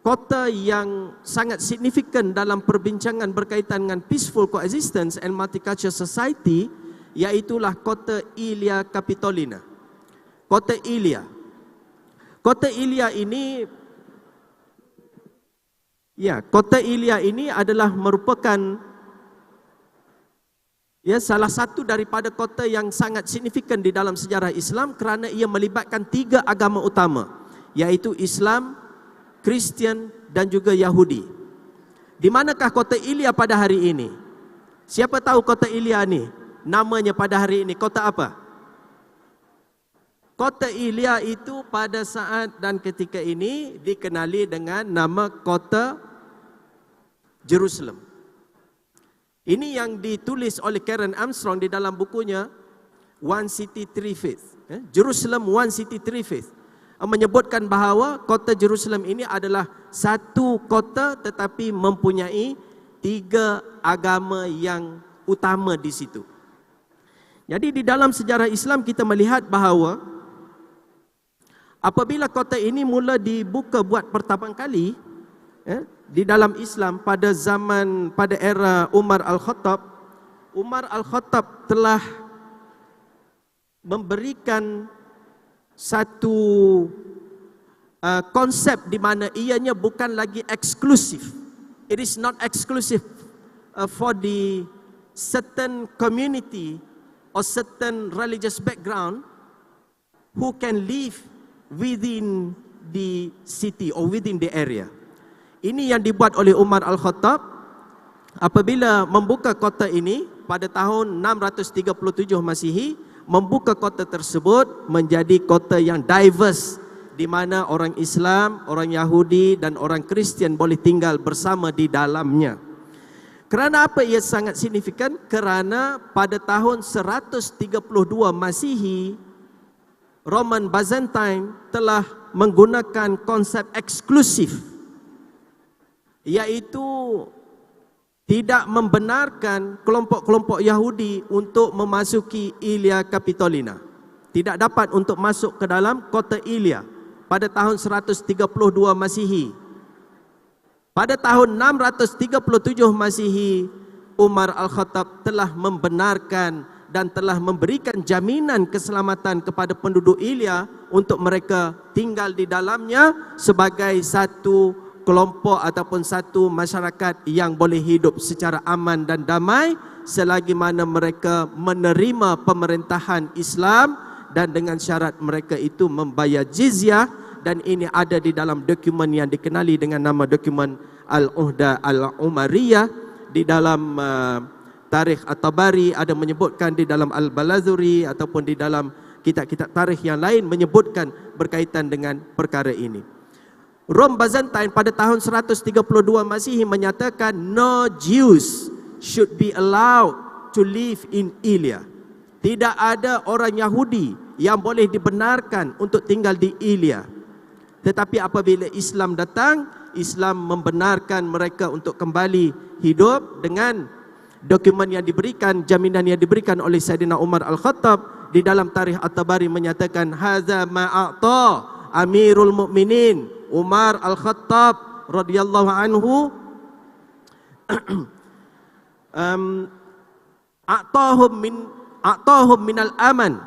kota yang sangat signifikan dalam perbincangan berkaitan dengan peaceful coexistence and multicultural society iaitulah kota Ilia Capitolina. Kota Ilia. Kota Ilia ini kota Ilia ini adalah merupakan salah satu daripada kota yang sangat signifikan di dalam sejarah Islam kerana ia melibatkan 3 agama utama, iaitu Islam, Kristian dan juga Yahudi. Di manakah kota Ilia pada hari ini? Siapa tahu kota Ilia ni? Namanya pada hari ini kota apa? Kota Ilia itu pada saat dan ketika ini dikenali dengan nama kota Jerusalem. Ini yang ditulis oleh Karen Armstrong di dalam bukunya One City Three Faiths. Jerusalem One City Three Faiths menyebutkan bahawa kota Jerusalem ini adalah satu kota tetapi mempunyai 3 agama yang utama di situ. Jadi di dalam sejarah Islam kita melihat bahawa apabila kota ini mula dibuka buat pertama kali di dalam Islam pada era Umar Al-Khattab, Umar Al-Khattab telah memberikan satu konsep di mana ianya bukan lagi eksklusif. It is not exclusive for the certain community or certain religious background who can live within the city or within the area. Ini yang dibuat oleh Umar Al-Khattab apabila membuka kota ini pada tahun 637 Masihi. membuka kota tersebut menjadi kota yang diverse, di mana orang Islam, orang Yahudi dan orang Kristian boleh tinggal bersama di dalamnya. Kerana apa ia sangat signifikan? Kerana pada tahun 132 Masihi, Roman Byzantine telah menggunakan konsep eksklusif, iaitu tidak membenarkan kelompok-kelompok Yahudi untuk memasuki Ilia Capitolina. Tidak dapat untuk masuk ke dalam kota Ilia pada tahun 132 Masihi. Pada tahun 637 Masihi, Umar Al-Khattab telah membenarkan dan telah memberikan jaminan keselamatan kepada penduduk Ilia untuk mereka tinggal di dalamnya sebagai satu kelompok ataupun satu masyarakat yang boleh hidup secara aman dan damai selagi mana mereka menerima pemerintahan Islam dan dengan syarat mereka itu membayar jizyah. Dan ini ada di dalam dokumen yang dikenali dengan nama dokumen Al-Uhda Al-Umariyah. Di dalam Tarikh At-Tabari ada menyebutkan, di dalam Al-Balazuri ataupun di dalam kitab-kitab tarikh yang lain menyebutkan berkaitan dengan perkara ini. Rom Byzantine pada tahun 132 Masihi menyatakan no Jews should be allowed to live in Ilia. Tidak ada orang Yahudi yang boleh dibenarkan untuk tinggal di Ilia. Tetapi apabila Islam datang, Islam membenarkan mereka untuk kembali hidup dengan dokumen yang diberikan, jaminan yang diberikan oleh Saidina Umar Al-Khattab. Di dalam Tarikh At-Tabari menyatakan hadza ma'ata Amirul Mukminin Umar Al-Khattab radhiyallahu anhu a'tahum minal aman.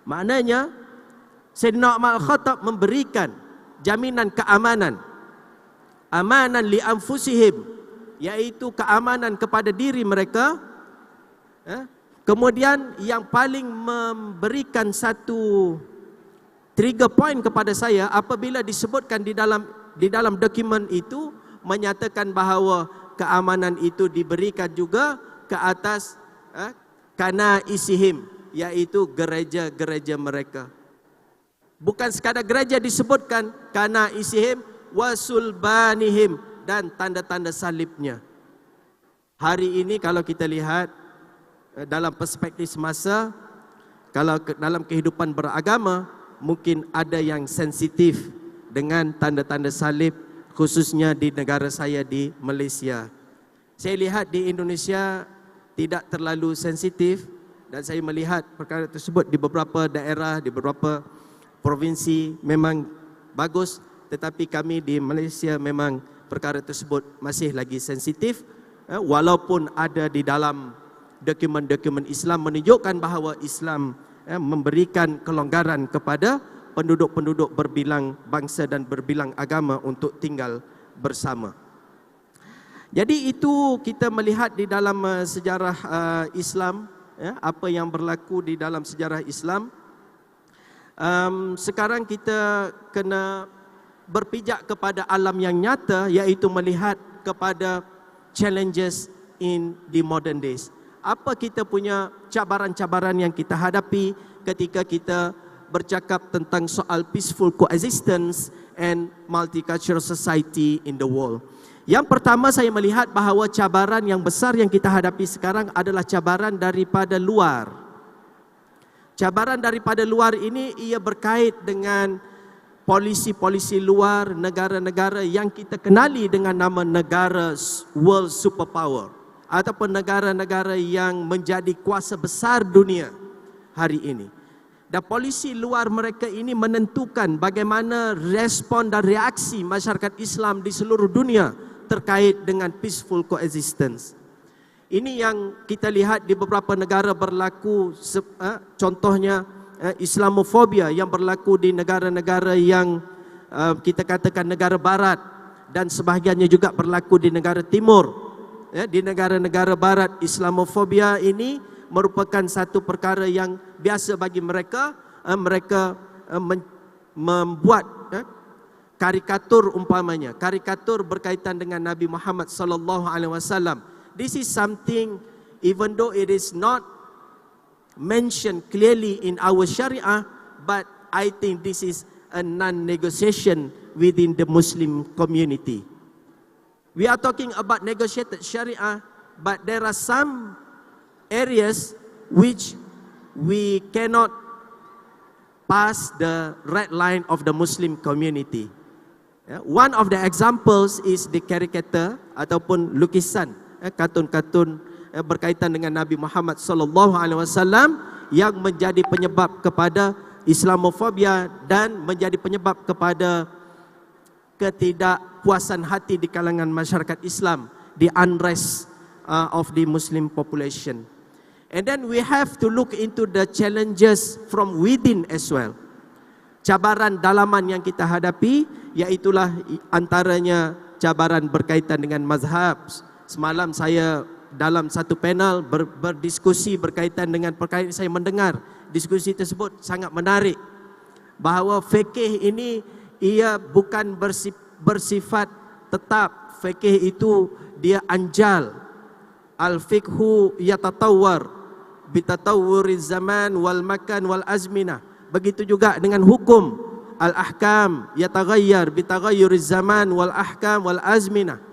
Maknanya Sayyidina Umar Al-Khattab memberikan jaminan keamanan, amanan li anfusihim, yaitu keamanan kepada diri mereka. Kemudian yang paling memberikan satu trigger point kepada saya apabila disebutkan di dalam dokumen itu menyatakan bahawa keamanan itu diberikan juga ke atas kana isihim, yaitu gereja-gereja mereka. Bukan sekadar gereja disebutkan, kana isihim wasulbanihim, dan tanda-tanda salibnya. Hari ini kalau kita lihat dalam perspektif semasa, kalau dalam kehidupan beragama, mungkin ada yang sensitif dengan tanda-tanda salib, khususnya di negara saya di Malaysia. Saya lihat di Indonesia tidak terlalu sensitif, dan saya melihat perkara tersebut di beberapa daerah, di beberapa provinsi memang bagus, tetapi kami di Malaysia memang perkara tersebut masih lagi sensitif, walaupun ada di dalam dokumen-dokumen Islam menunjukkan bahawa Islam memberikan kelonggaran kepada penduduk-penduduk berbilang bangsa dan berbilang agama untuk tinggal bersama. Jadi itu kita melihat di dalam sejarah Islam, apa yang berlaku di dalam sejarah Islam. Sekarang kita kena berpijak kepada alam yang nyata, iaitu melihat kepada challenges in the modern days. Apa kita punya cabaran-cabaran yang kita hadapi ketika kita bercakap tentang soal peaceful coexistence and multicultural society in the world. Yang pertama, saya melihat bahawa cabaran yang besar yang kita hadapi sekarang adalah cabaran daripada luar. Cabaran daripada luar ini ia berkait dengan polisi-polisi luar, negara-negara yang kita kenali dengan nama negara world superpower ataupun negara-negara yang menjadi kuasa besar dunia hari ini. Dan polisi luar mereka ini menentukan bagaimana respon dan reaksi masyarakat Islam di seluruh dunia terkait dengan peaceful coexistence. Ini yang kita lihat di beberapa negara berlaku, contohnya Islamofobia yang berlaku di negara-negara yang kita katakan negara barat, dan sebahagiannya juga berlaku di negara timur. Di negara-negara barat, Islamofobia ini merupakan satu perkara yang biasa bagi mereka. Mereka membuat karikatur, umpamanya karikatur berkaitan dengan Nabi Muhammad sallallahu alaihi wasallam. This is something, even though it is not mentioned clearly in our Sharia, but I think this is a non-negotiation within the Muslim community. We are talking about negotiated Sharia, but there are some areas which we cannot pass the red line of the Muslim community. One of the examples is the caricature ataupun lukisan, kartun-kartun berkaitan dengan Nabi Muhammad sallallahu alaihi wasallam yang menjadi penyebab kepada Islamofobia dan menjadi penyebab kepada ketidakpuasan hati di kalangan masyarakat Islam, the unrest of the Muslim population. And then we have to look into the challenges from within as well. Cabaran dalaman yang kita hadapi, iaitulah antaranya cabaran berkaitan dengan mazhab. Semalam saya dalam satu panel berdiskusi berkaitan dengan perkara ini, saya mendengar diskusi tersebut sangat menarik, bahawa fikih ini ia bukan bersifat tetap. Fikih itu dia anjal. Al-fiqhu yatatawwar bitatawwuriz zaman wal makan wal azminah. Begitu juga dengan hukum. Al-ahkam yataghayyar bitaghayyuriz zaman wal ahkam wal azminah.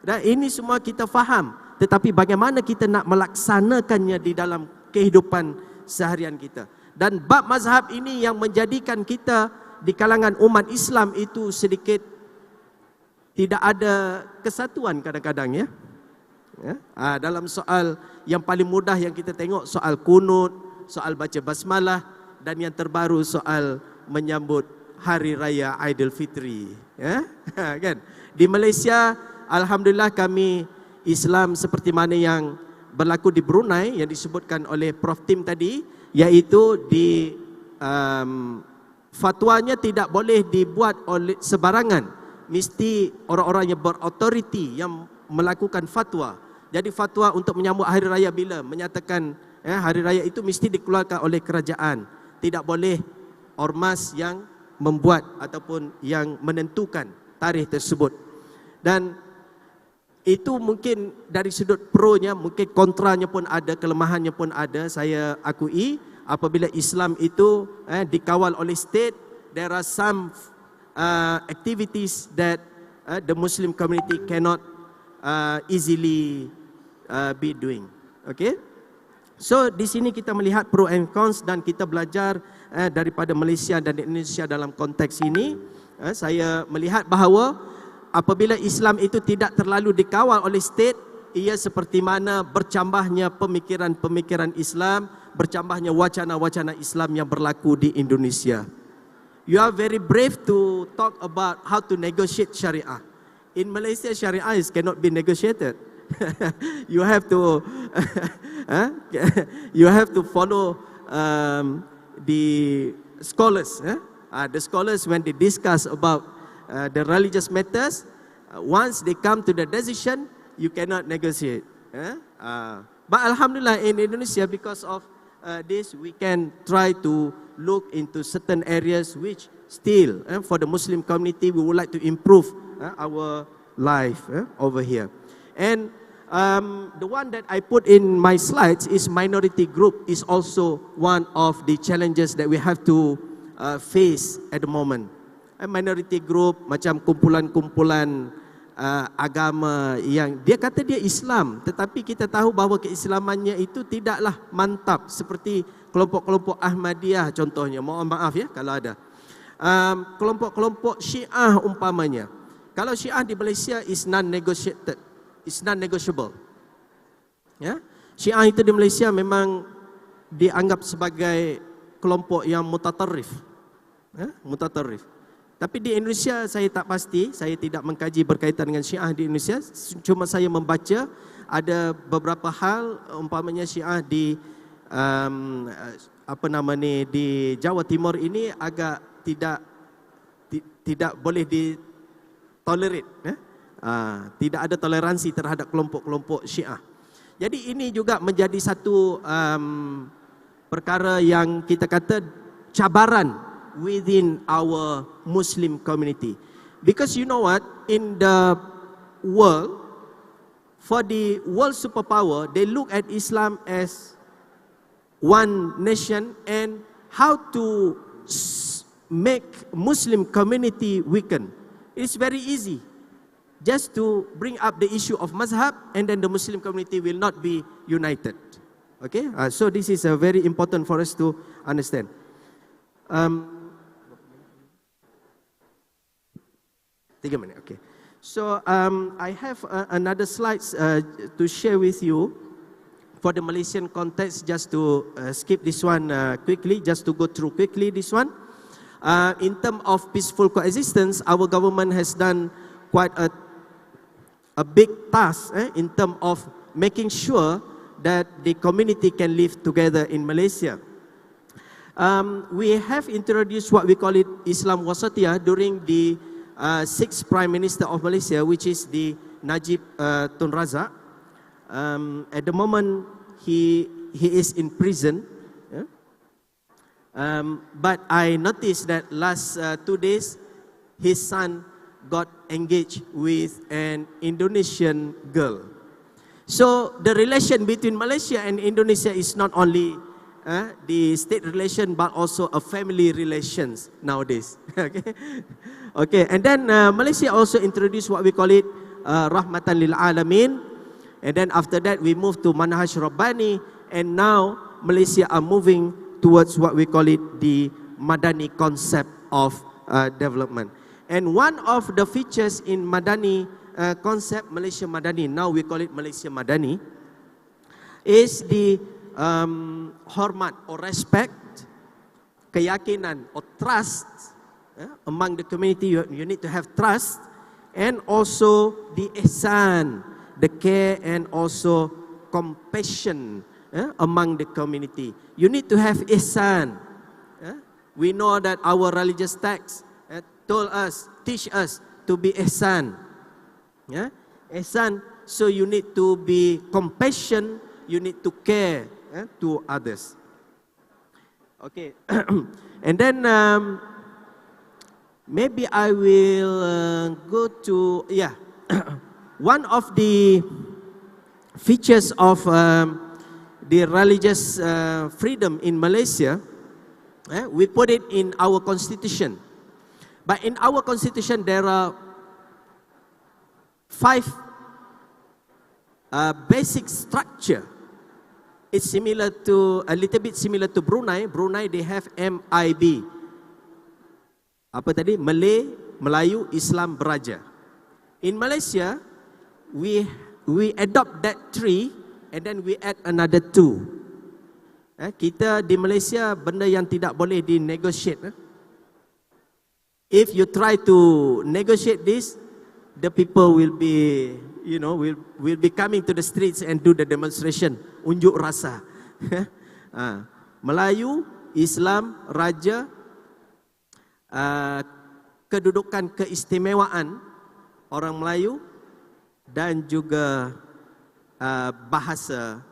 Dan ini semua kita faham, tetapi bagaimana kita nak melaksanakannya di dalam kehidupan seharian kita. Dan bab mazhab ini yang menjadikan kita di kalangan umat Islam itu sedikit tidak ada kesatuan kadang-kadang, ya. Dalam soal yang paling mudah yang kita tengok, soal kunut, soal baca basmalah, dan yang terbaru soal menyambut Hari Raya Aidilfitri, ya. Kan? Di Malaysia, alhamdulillah kami Islam seperti mana yang berlaku di Brunei yang disebutkan oleh Prof Tim tadi, iaitu di fatwanya tidak boleh dibuat oleh sebarangan, mesti orang-orang yang berautoriti yang melakukan fatwa. Jadi fatwa untuk menyambut hari raya bila menyatakan hari raya itu mesti dikeluarkan oleh kerajaan, tidak boleh ormas yang membuat ataupun yang menentukan tarikh tersebut. Dan itu mungkin dari sudut pro-nya, mungkin kontranya pun ada, kelemahannya pun ada. Saya akui apabila Islam itu dikawal oleh state, there are some activities that the Muslim community cannot easily be doing. Okay? So di sini kita melihat pro and cons dan kita belajar daripada Malaysia dan Indonesia dalam konteks ini. Saya melihat bahawa apabila Islam itu tidak terlalu dikawal oleh state, ia seperti mana bercambahnya pemikiran-pemikiran Islam, bercambahnya wacana-wacana Islam yang berlaku di Indonesia. You are very brave to talk about how to negotiate Sharia. In Malaysia, Sharia cannot be negotiated. You have to you have to follow the scholars. The scholars, when they discuss about the religious matters, once they come to the decision, you cannot negotiate. But alhamdulillah, in Indonesia, because of this, we can try to look into certain areas which still, for the Muslim community, we would like to improve our life over here. And the one that I put in my slides is minority group is also one of the challenges that we have to face at the moment. A minority group macam kumpulan-kumpulan agama yang dia kata dia Islam, tetapi kita tahu bahawa keislamannya itu tidaklah mantap seperti kelompok-kelompok Ahmadiyah contohnya. Mohon maaf ya kalau ada kelompok-kelompok Syiah umpamanya. Kalau Syiah di Malaysia is non-negotiated, is non-negotiable. Ya, Syiah itu di Malaysia memang dianggap sebagai kelompok yang mutatarrif, mutatarrif. Tapi di Indonesia saya tak pasti, saya tidak mengkaji berkaitan dengan Syiah di Indonesia. Cuma saya membaca ada beberapa hal, umpamanya Syiah di di Jawa Timur ini agak tidak boleh ditolerate, tidak ada toleransi terhadap kelompok-kelompok Syiah. Jadi ini juga menjadi satu perkara yang kita kata cabaran within our Muslim community. Because you know what, in the world, for the world superpower, they look at Islam as one nation, and how to make Muslim community weaken. It's very easy. Just to bring up the issue of mazhab, and then the Muslim community will not be united. Okay, so this is very important for us to understand. 3 minutes, okay. So I have another slides to share with you for the Malaysian context, just to skip this one quickly, just to go through quickly this one. In terms of peaceful coexistence, our government has done quite a big task in terms of making sure that the community can live together in Malaysia. We have introduced what we call it Islam Wasatiyah during the 6th Prime Minister of Malaysia, which is the Najib Tun Razak. At the moment, he is in prison. But I noticed that last 2 days, his son got engaged with an Indonesian girl. So the relation between Malaysia and Indonesia is not only the state relation, but also a family relations nowadays. Okay, okay. And then Malaysia also introduced what we call it Rahmatan lil Alamin. And then after that, we moved to Manhaj Rabbani, and now Malaysia are moving towards what we call it the Madani concept of development. And one of the features in Madani concept, Malaysia Madani, now we call it Malaysia Madani, is the hormat or respect, keyakinan or trust among the community. You need to have trust, and also the ihsan, the care, and also compassion among the community. You need to have ihsan. We know that our religious texts told us, teach us to be ihsan. Ihsan, so you need to be compassion, you need to care to others. Okay, and then maybe I will go to, one of the features of the religious freedom in Malaysia, we put it in our constitution. But in our constitution, there are 5 basic structure. It's similar to, a little bit similar to Brunei. Brunei, they have MIB. Apa tadi? Malay, Melayu, Islam, Beraja. In Malaysia, we adopt that 3, and then we add another 2. Kita di Malaysia, benda yang tidak boleh di-negotiate. If you try to negotiate this, the people will be, will be coming to the streets and do the demonstration, unjuk rasa. Melayu, Islam, Raja, kedudukan keistimewaan orang Melayu, dan juga bahasa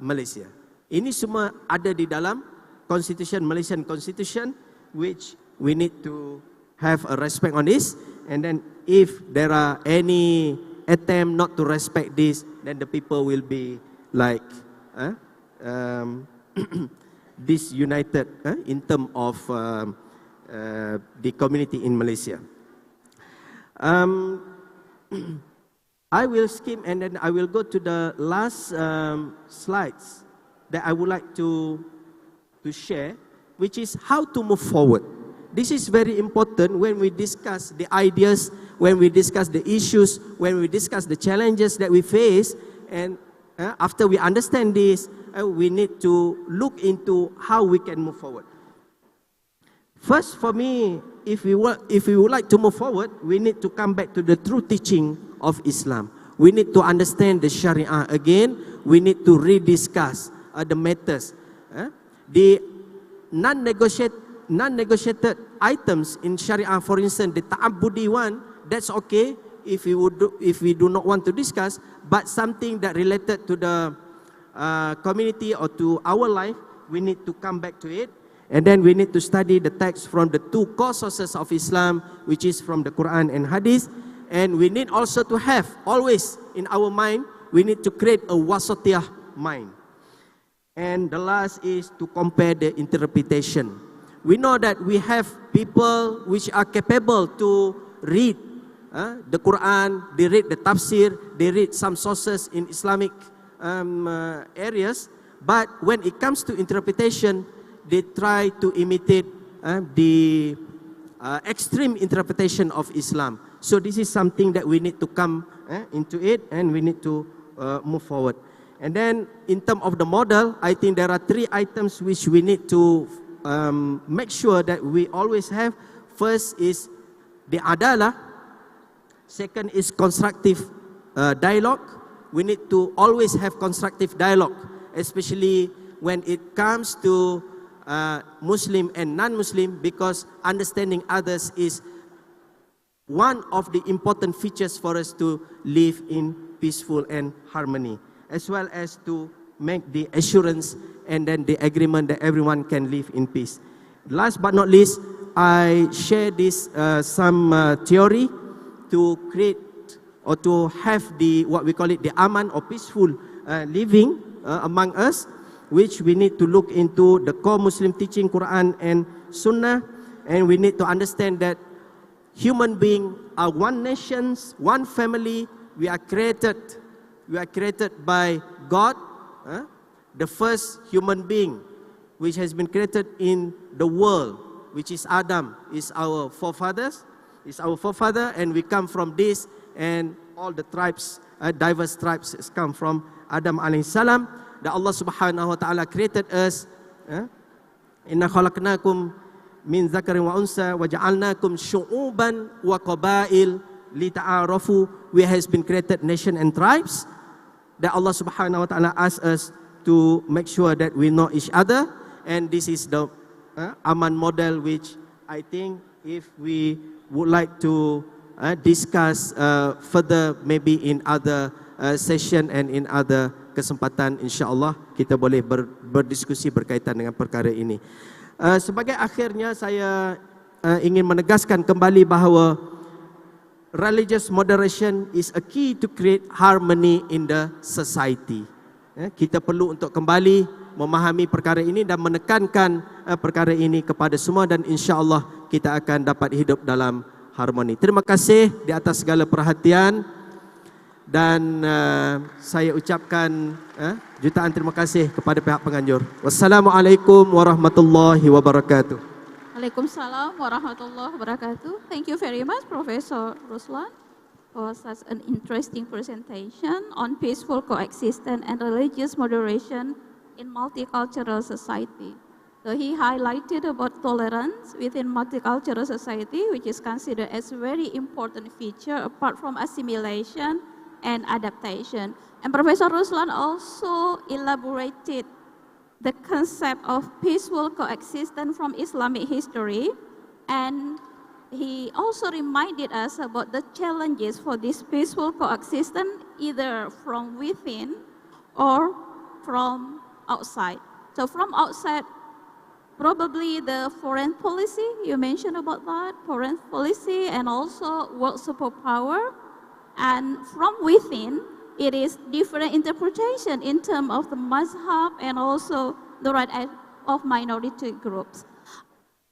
Malaysia. Ini semua ada di dalam Constitution, Malaysian Constitution, which we need to have a respect on this. And then if there are any attempt not to respect this, then the people will be like disunited in terms of the community in Malaysia. I will skip, and then I will go to the last slides that I would like to share, which is how to move forward. This is very important when we discuss the ideas, when we discuss the issues, when we discuss the challenges that we face. And after we understand this, we need to look into how we can move forward. First, for me, if we would like to move forward, we need to come back to the true teaching of Islam. We need to understand the Sharia again. We need to rediscuss the matters. The non-negotiated items in Sharia, for instance, the ta'abbudi one, that's okay if we do not want to discuss, but something that related to the community or to our life, we need to come back to it. And then we need to study the text from the 2 core sources of Islam, which is from the Quran and Hadith. And we need also to have, always in our mind, we need to create a wasatiyah mind. And the last is to compare the interpretation. We know that we have people which are capable to read the Quran, they read the tafsir, they read some sources in Islamic areas, but when it comes to interpretation, they try to imitate the extreme interpretation of Islam. So this is something that we need to come into it, and we need to move forward. And then in terms of the model, I think there are 3 items which we need to make sure that we always have. First is the adalah. Second is constructive dialogue. We need to always have constructive dialogue, especially when it comes to Muslim and non-Muslim, because understanding others is one of the important features for us to live in peaceful and harmony, as well as to make the assurance and then the agreement that everyone can live in peace. Last but not least, I share this some theory to create or to have the what we call it the aman or peaceful living among us, which we need to look into the core Muslim teaching, Quran and Sunnah, and we need to understand that human beings are one nation, one family. We are created by God, the first human being which has been created in the world, which is Adam, is our forefather, and we come from this, and all the tribes, diverse tribes, come from Adam alayhi salam. That Allah subhanahu wa ta'ala created us. Inna khalaqnakum min zakarin wa unsa wa ja'alnakum syu'uban wa qabail lita'arafu. We has been created nation and tribes. That Allah subhanahu wa ta'ala asks us to make sure that we know each other. And this is the Aman model, which I think if we would like to discuss further, maybe in other session and in other kesempatan, insyaAllah kita boleh berdiskusi berkaitan dengan perkara ini. Sebagai akhirnya, saya ingin menegaskan kembali bahawa religious moderation is a key to create harmony in the society. Kita perlu untuk kembali memahami perkara ini dan menekankan perkara ini kepada semua, dan insya-Allah kita akan dapat hidup dalam harmoni. Terima kasih di atas segala perhatian, dan saya ucapkan jutaan terima kasih kepada pihak penganjur. Wassalamualaikum warahmatullahi wabarakatuh. Waalaikumsalam warahmatullahi wabarakatuh. Thank you very much, Professor Ruslan, for such an interesting presentation on peaceful coexistence and religious moderation in multicultural society. So he highlighted about tolerance within multicultural society, which is considered as a very important feature apart from assimilation and adaptation. And Professor Ruslan also elaborated the concept of peaceful coexistence from Islamic history, and he also reminded us about the challenges for this peaceful coexistence, either from within or from outside. So from outside, probably the foreign policy, you mentioned about that, foreign policy and also world superpower. And from within, it is different interpretation in terms of the mazhab and also the right of minority groups.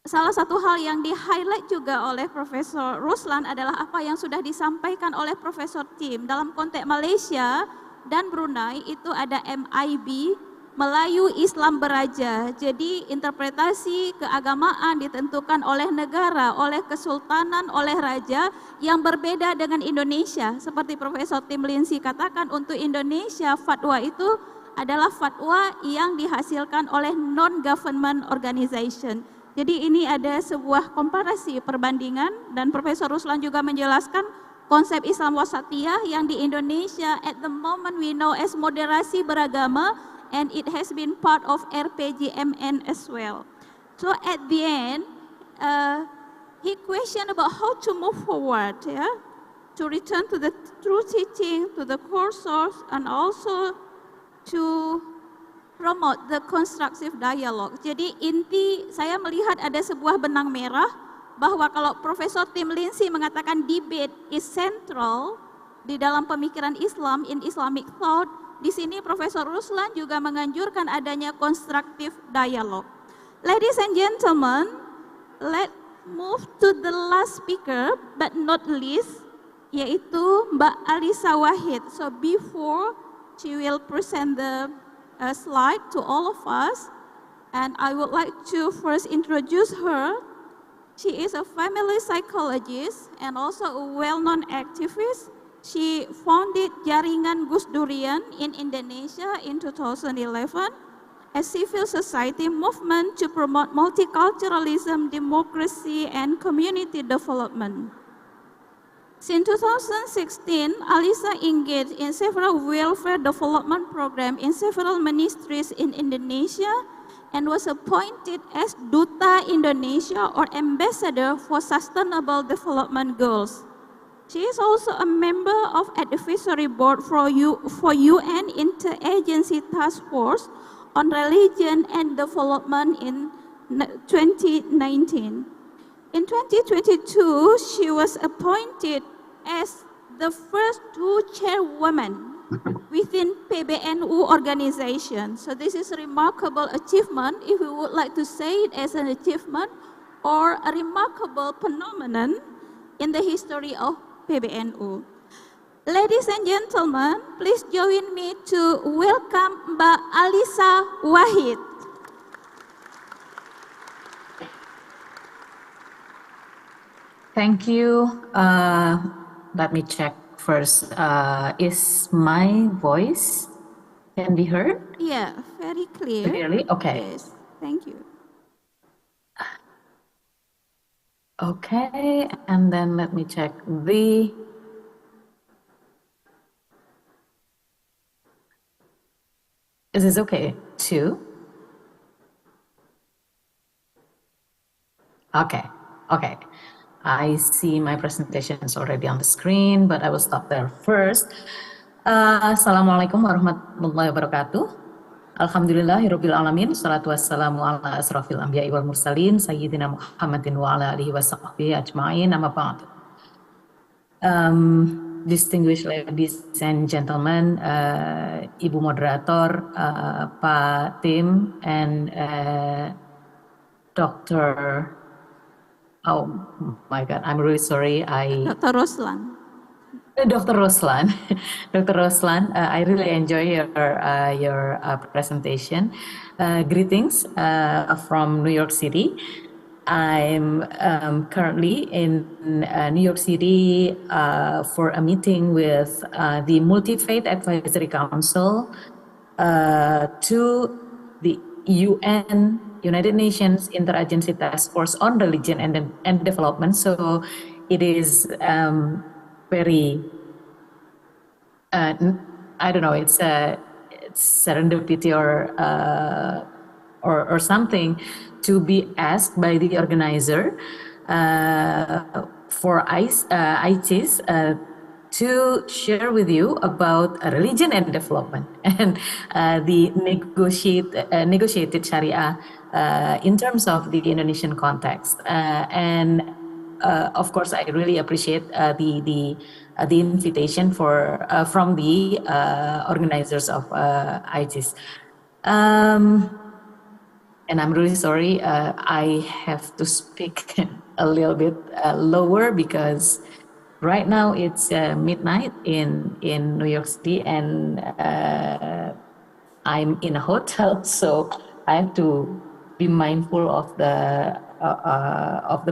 Salah satu hal yang di-highlight juga oleh Profesor Ruslan adalah apa yang sudah disampaikan oleh Profesor Tim. Dalam konteks Malaysia dan Brunei itu ada MIB, Melayu Islam Beraja. Jadi interpretasi keagamaan ditentukan oleh negara, oleh kesultanan, oleh raja yang berbeda dengan Indonesia. Seperti Profesor Tim Lindsay katakan, untuk Indonesia fatwa itu adalah fatwa yang dihasilkan oleh non-government organization. Jadi ini ada sebuah komparasi perbandingan, dan Profesor Ruslan juga menjelaskan konsep Islam wasatiyah yang di Indonesia at the moment we know as moderasi beragama, and it has been part of RPJMN as well. So at the end, he questioned about how to move forward, to return to the true teaching, to the core source, and also to promote the constructive dialogue. Jadi inti saya melihat ada sebuah benang merah bahwa kalau Profesor Tim Lindsay mengatakan debate is central di dalam pemikiran Islam, in Islamic thought, Di sini Profesor Ruslan juga menganjurkan adanya constructive dialogue. Ladies and gentlemen, let's move to the last speaker, but not least, yaitu Mbak Alisa Wahid. So before she will present the slide to all of us, and I would like to first introduce her. She is a family psychologist and also a well-known activist. She founded Jaringan Gus Durian in Indonesia in 2011, a civil society movement to promote multiculturalism, democracy, and community development. Since 2016, Alisa engaged in several welfare development programs in several ministries in Indonesia and was appointed as Duta Indonesia or Ambassador for Sustainable Development Goals. She is also a member of Advisory Board for UN Interagency Task Force on Religion and Development in 2019. In 2022, she was appointed as the first two chairwomen within PBNU organization. So this is a remarkable achievement, if we would like to say it as an achievement or a remarkable phenomenon in the history of PBNU. Ladies and gentlemen, please join me to welcome Mbak Alisa Wahid. Thank you. Let me check first. Is my voice can be heard? Yeah, very clear. Clearly? Okay. Yes, thank you. Okay, and then let me check the... Is this okay too? Okay, okay. I see my presentation is already on the screen, but I will stop there first. Assalamualaikum warahmatullahi wabarakatuh. Alhamdulillahirabbil alamin, salatu wassalamu ala asrofil anbiya'i wal mursalin, sayyidina Muhammadin wa ala alihi wa sahbihi ajma'in, amma ba'd. Distinguished ladies and gentlemen, Ibu Moderator, Pak Tim, and Dr. Oh my God, I'm really sorry. Dr. Ruslan. Dr. Ruslan, Dr. Ruslan, I really enjoy your presentation. Greetings from New York City. I'm currently in New York City for a meeting with the Multi-Faith Advisory Council to the UN, United Nations Interagency Task Force on Religion and Development. So it is very, I don't know, it's serendipity or something to be asked by the organizer for AICIS to share with you about religion and development and the negotiated Sharia in terms of the Indonesian context. And of course, I really appreciate the invitation from the organizers of AICIS. And I'm really sorry, I have to speak a little bit lower because right now it's midnight in New York City, and I'm in a hotel, so I have to be mindful of the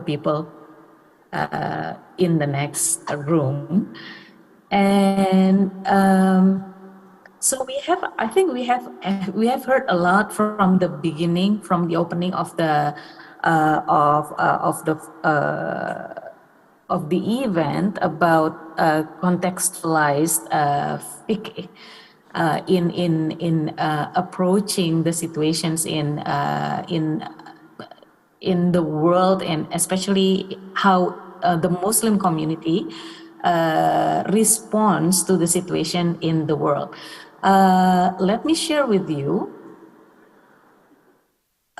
people in the next room. And so I think we have heard a lot from the beginning, from the opening of the event about contextualized fiqh in approaching the situations in the world, and especially how the Muslim community responds to the situation in the world. Let me share with you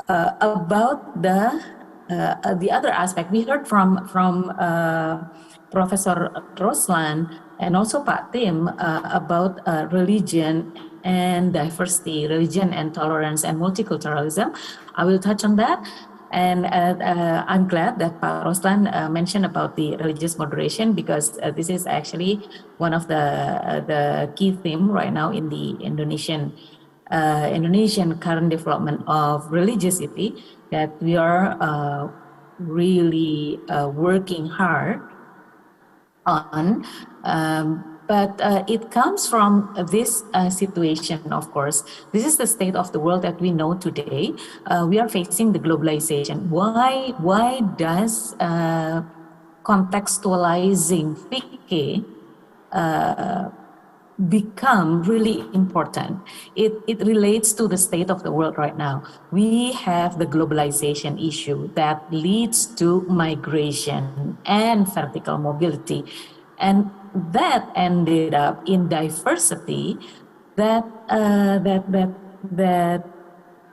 about the other aspect. We heard from Professor Ruslan and also Pak Tim about religion and diversity, religion and tolerance, and multiculturalism. I will touch on that. And I'm glad that Pak Roslan mentioned about the religious moderation, because this is actually one of the key theme right now in the Indonesian current development of religiosity, that we are really working hard on. But it comes from this situation, of course. This is the state of the world that we know today. We are facing the globalization. Why does contextualizing fikih become really important? It relates to the state of the world right now. We have the globalization issue that leads to migration and vertical mobility. And that ended up in diversity that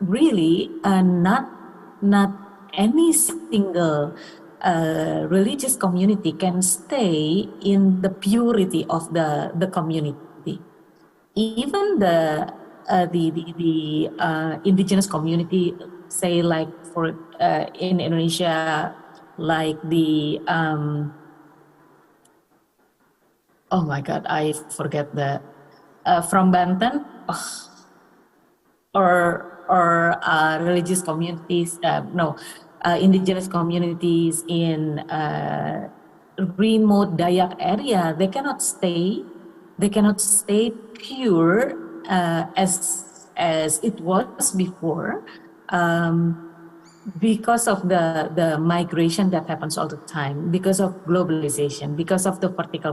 really not any single religious community can stay in the purity of the community. Even the indigenous community, say like for in Indonesia, like the oh my God, I forget the from Banten, or religious communities, indigenous communities in remote Dayak area. They cannot stay pure as it was before. Because of the migration that happens all the time, because of globalization, because of the vertical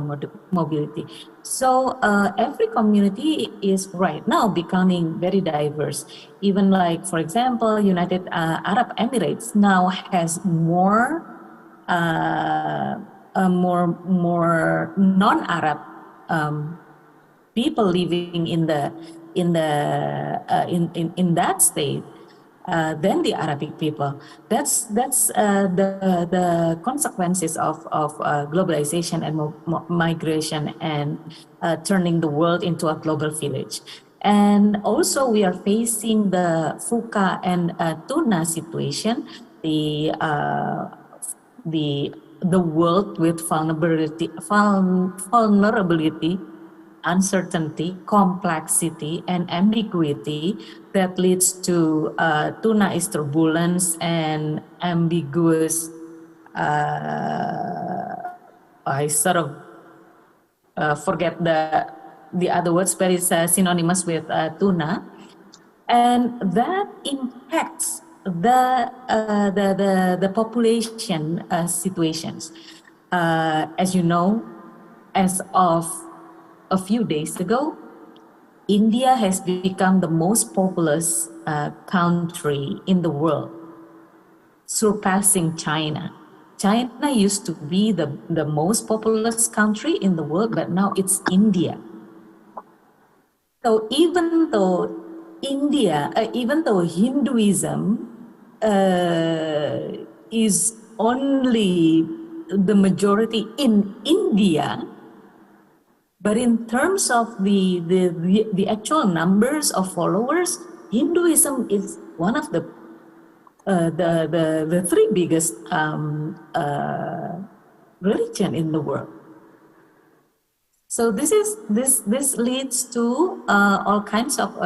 mobility. So every community is right now becoming very diverse. Even like, for example, United Arab Emirates now has more non-Arab people living in that state than the Arabic people. That's the consequences of globalization and migration, and turning the world into a global village. And also we are facing the Fuka and Tuna situation, the world with vulnerability, uncertainty, complexity, and ambiguity that leads to tuna is turbulence and ambiguous. I sort of forget the other words, but it's synonymous with tuna, and that impacts the population situations. As you know, as of a few days ago, India has become the most populous country in the world, surpassing China. China used to be the most populous country in the world, but now it's India. So even though Hinduism is only the majority in India, but in terms of the actual numbers of followers, Hinduism is one of the three biggest religion in the world. So this leads to all kinds of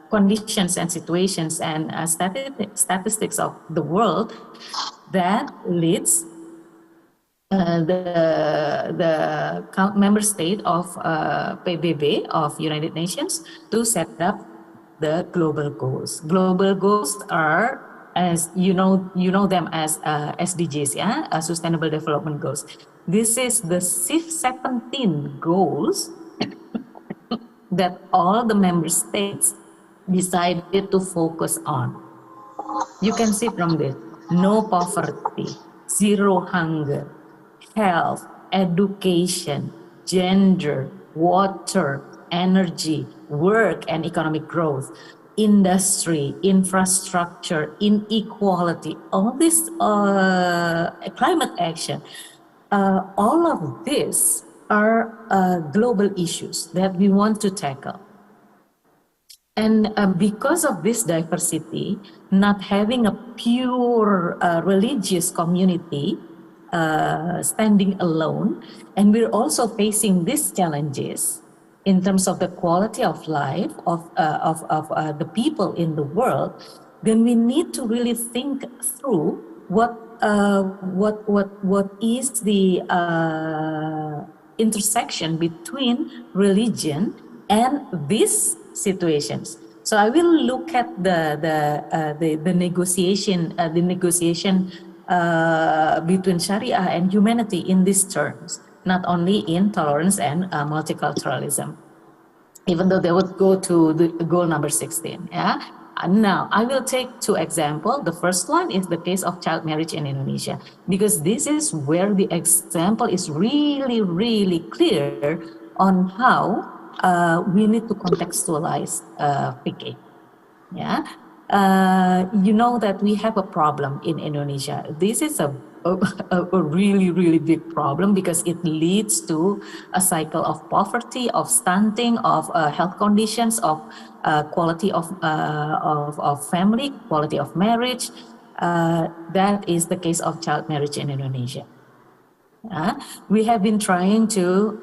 conditions and situations and statistics of the world that leads the member state of PBB of United Nations to set up the global goals. Global goals are, as you know them as SDGs, Sustainable Development Goals. This is the 17 goals that all the member states decided to focus on. You can see from this: no poverty, zero hunger, health, education, gender, water, energy, work and economic growth, industry, infrastructure, inequality, all this climate action, all of this are global issues that we want to tackle. And because of this diversity, not having a pure religious community standing alone, and we're also facing these challenges in terms of the quality of life of the people in the world, then we need to really think through what is the intersection between religion and these situations. So I will look at the negotiation between Sharia and humanity in these terms, not only in tolerance and multiculturalism, even though they would go to the goal number 16. Yeah. And now I will take two examples. The first one is the case of child marriage in Indonesia, because this is where the example is really, really clear on how we need to contextualize fiqh. Yeah, you know that we have a problem in Indonesia. This is a really, really big problem because it leads to a cycle of poverty, of stunting, of health conditions, of quality of family, quality of marriage. That is the case of child marriage in Indonesia. We have been trying to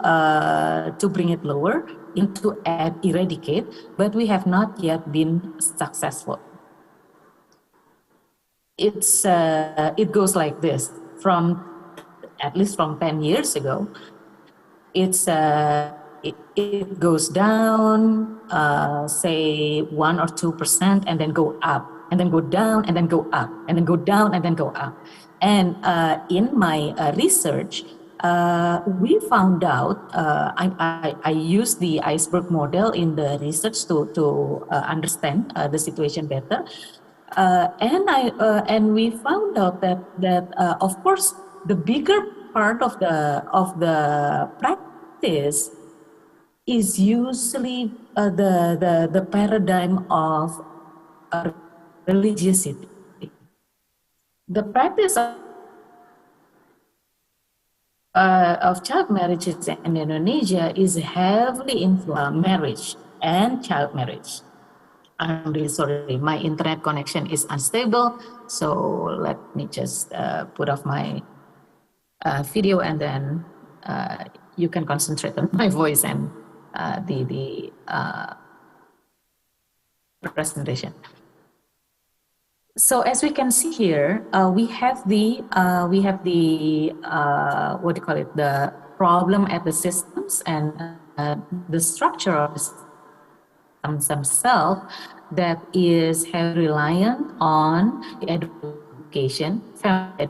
bring it lower, to eradicate, but we have not yet been successful. It goes like this. At least from 10 years ago, it goes down, say 1 or 2%, and then go up, and then go down, and then go up, and then go down, and then go up. And in my research, we found out, I used the iceberg model in the research to understand the situation better. And we found out that of course, the bigger part of the practice is usually the paradigm of religiosity. The practice of child marriages in Indonesia is heavily influenced marriage and child marriage. I'm really sorry, my internet connection is unstable, so let me just put off my video, and then you can concentrate on my voice and the presentation. So as we can see here, we have the what do you call it, the problem at the systems and the structure of the systems themselves that is heavily reliant on education, family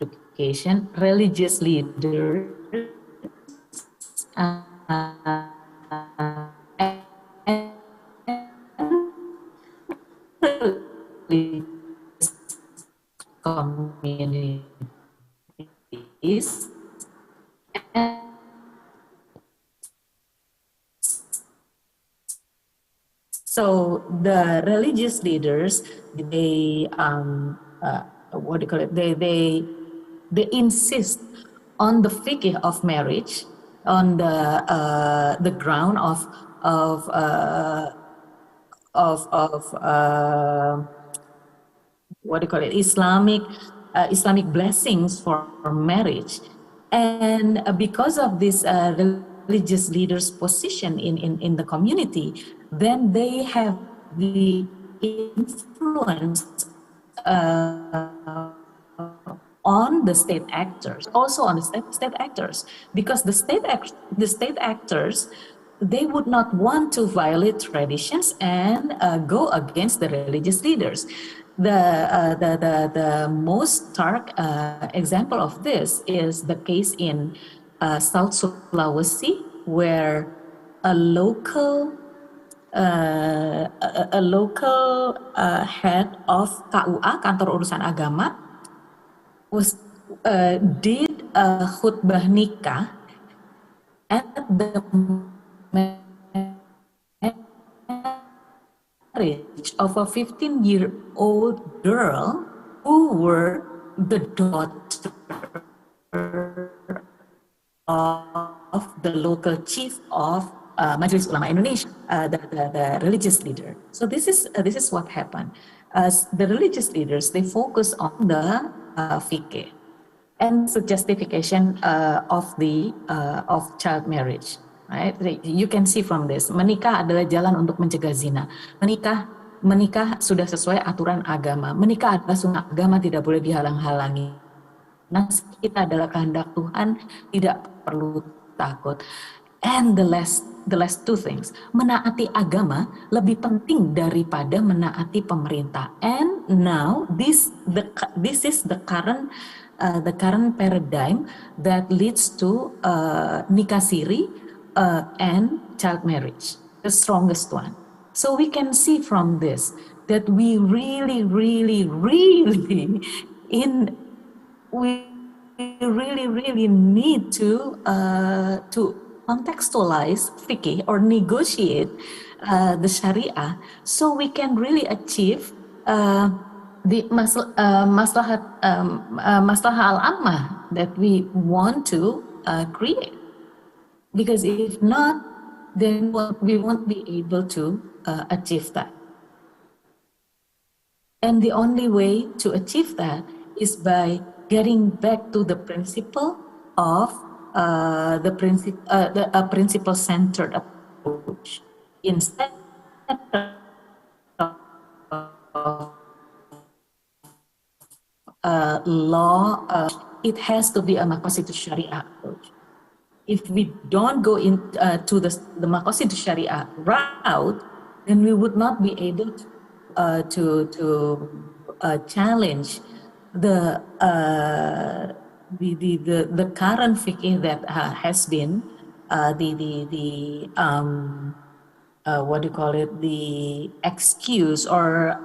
education, religious leaders, communities, and so the religious leaders, they what do you call it? They insist on the fiqh of marriage, on the ground of what do you call it? Islamic blessings for marriage, and because of this religious leaders' position in the community, then they have the influence on the state actors, also on the state actors, because the state actors, they would not want to violate traditions and go against the religious leaders. The most stark example of this is the case in South Sulawesi, where a local head of KUA, Kantor Urusan Agama, did a khutbah nikah at the marriage of a 15-year-old girl who were the daughter of the local chief of Majelis Ulama Indonesia, the religious leader. So this is what happened. The religious leaders, they focus on the fikih and the justification of child marriage. Right? You can see from this, menikah adalah jalan untuk mencegah zina. Menikah sudah sesuai aturan agama. Menikah adalah sunnah agama, tidak boleh dihalang-halangi. Nasib kita adalah kehendak Tuhan, tidak perlu takut. And the last two things, menaati agama lebih penting daripada menaati pemerintah. And now this is the current paradigm that leads to nikah siri and child marriage, the strongest one. So we can see from this that we really need to contextualize fikih or negotiate the Sharia, so we can really achieve the maslahat al-ammah that we want to create. Because if not, then we won't be able to achieve that. And the only way to achieve that is by getting back to the principle of a principle-centered approach instead of law. It has to be a maqasid sharia approach. If we don't go into the maqasid sharia route, then we would not be able to challenge the current fiqh that has been the excuse or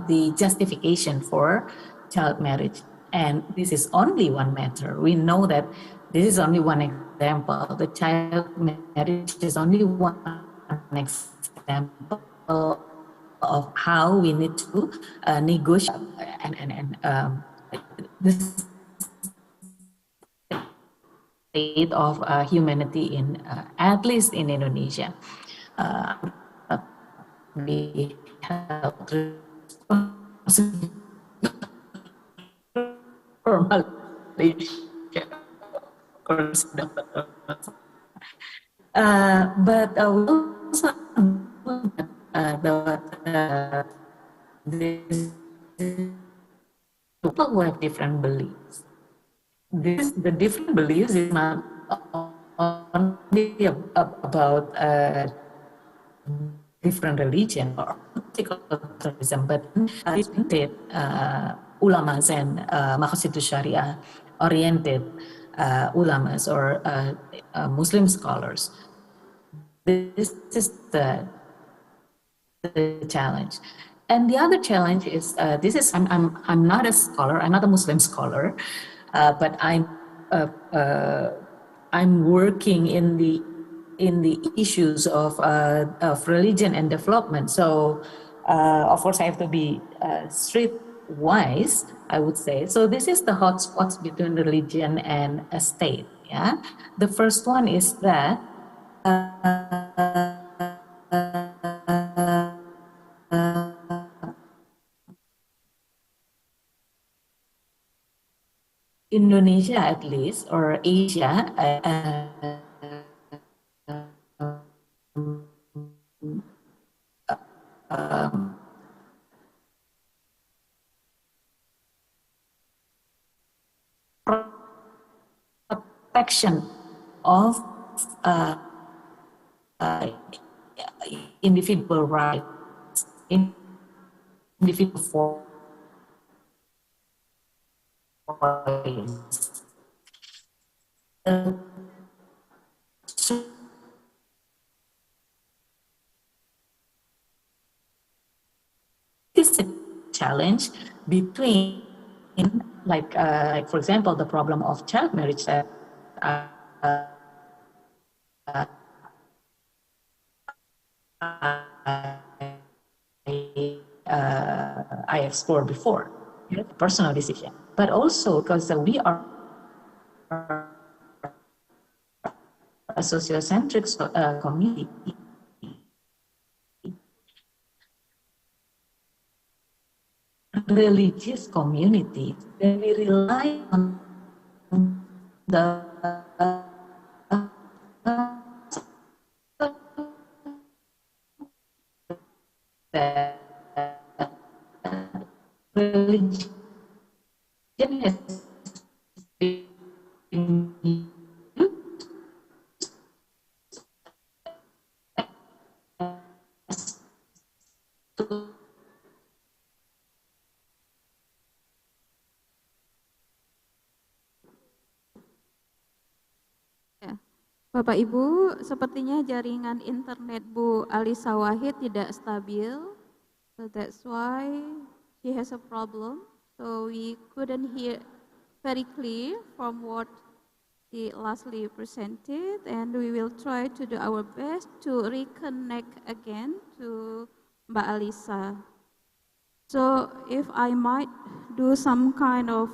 the justification for child marriage. And this is only one matter. We know that this is only one example. The child marriage is only one example of how we need to negotiate and this state of humanity in at least in Indonesia. We have but we also people who have different beliefs. The different beliefs is not only about different religion or secularism, but it's ulamas and maqasid sharia oriented ulamas or Muslim scholars. This is the challenge. And the other challenge is I'm not a scholar, I'm not a Muslim scholar, but I'm working in the issues of religion and development. So of course I have to be streetwise, I would say. So this is the hotspots between religion and a state. Yeah, the first one is that Indonesia, at least, or Asia, protection of individual rights, individual voice. So this is a challenge between, like for example, the problem of child marriage that I explored before, personal decision, but also because we are a sociocentric community, religious community, then we rely on the religion has been Bapak Ibu, sepertinya jaringan internet Bu Alisa Wahid tidak stabil. So that's why she has a problem. So we couldn't hear very clear from what she lastly presented, and we will try to do our best to reconnect again to Mbak Alisa. So if I might do some kind of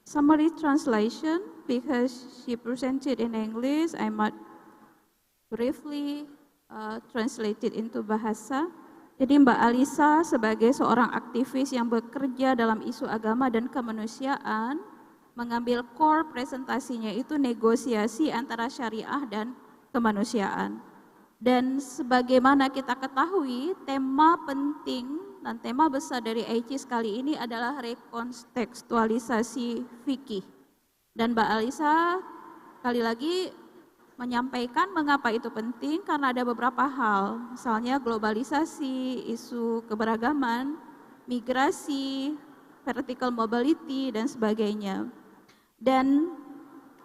summary translation, because she presented in English, I might briefly translate it into bahasa. Jadi Mbak Alisa sebagai seorang aktivis yang bekerja dalam isu agama dan kemanusiaan, mengambil core presentasinya itu negosiasi antara syariah dan kemanusiaan. Dan sebagaimana kita ketahui, tema penting dan tema besar dari AICIS kali ini adalah rekontekstualisasi fikih. Dan Mbak Alisa kali lagi menyampaikan mengapa itu penting, karena ada beberapa hal, misalnya globalisasi, isu keberagaman, migrasi, vertical mobility, dan sebagainya. Dan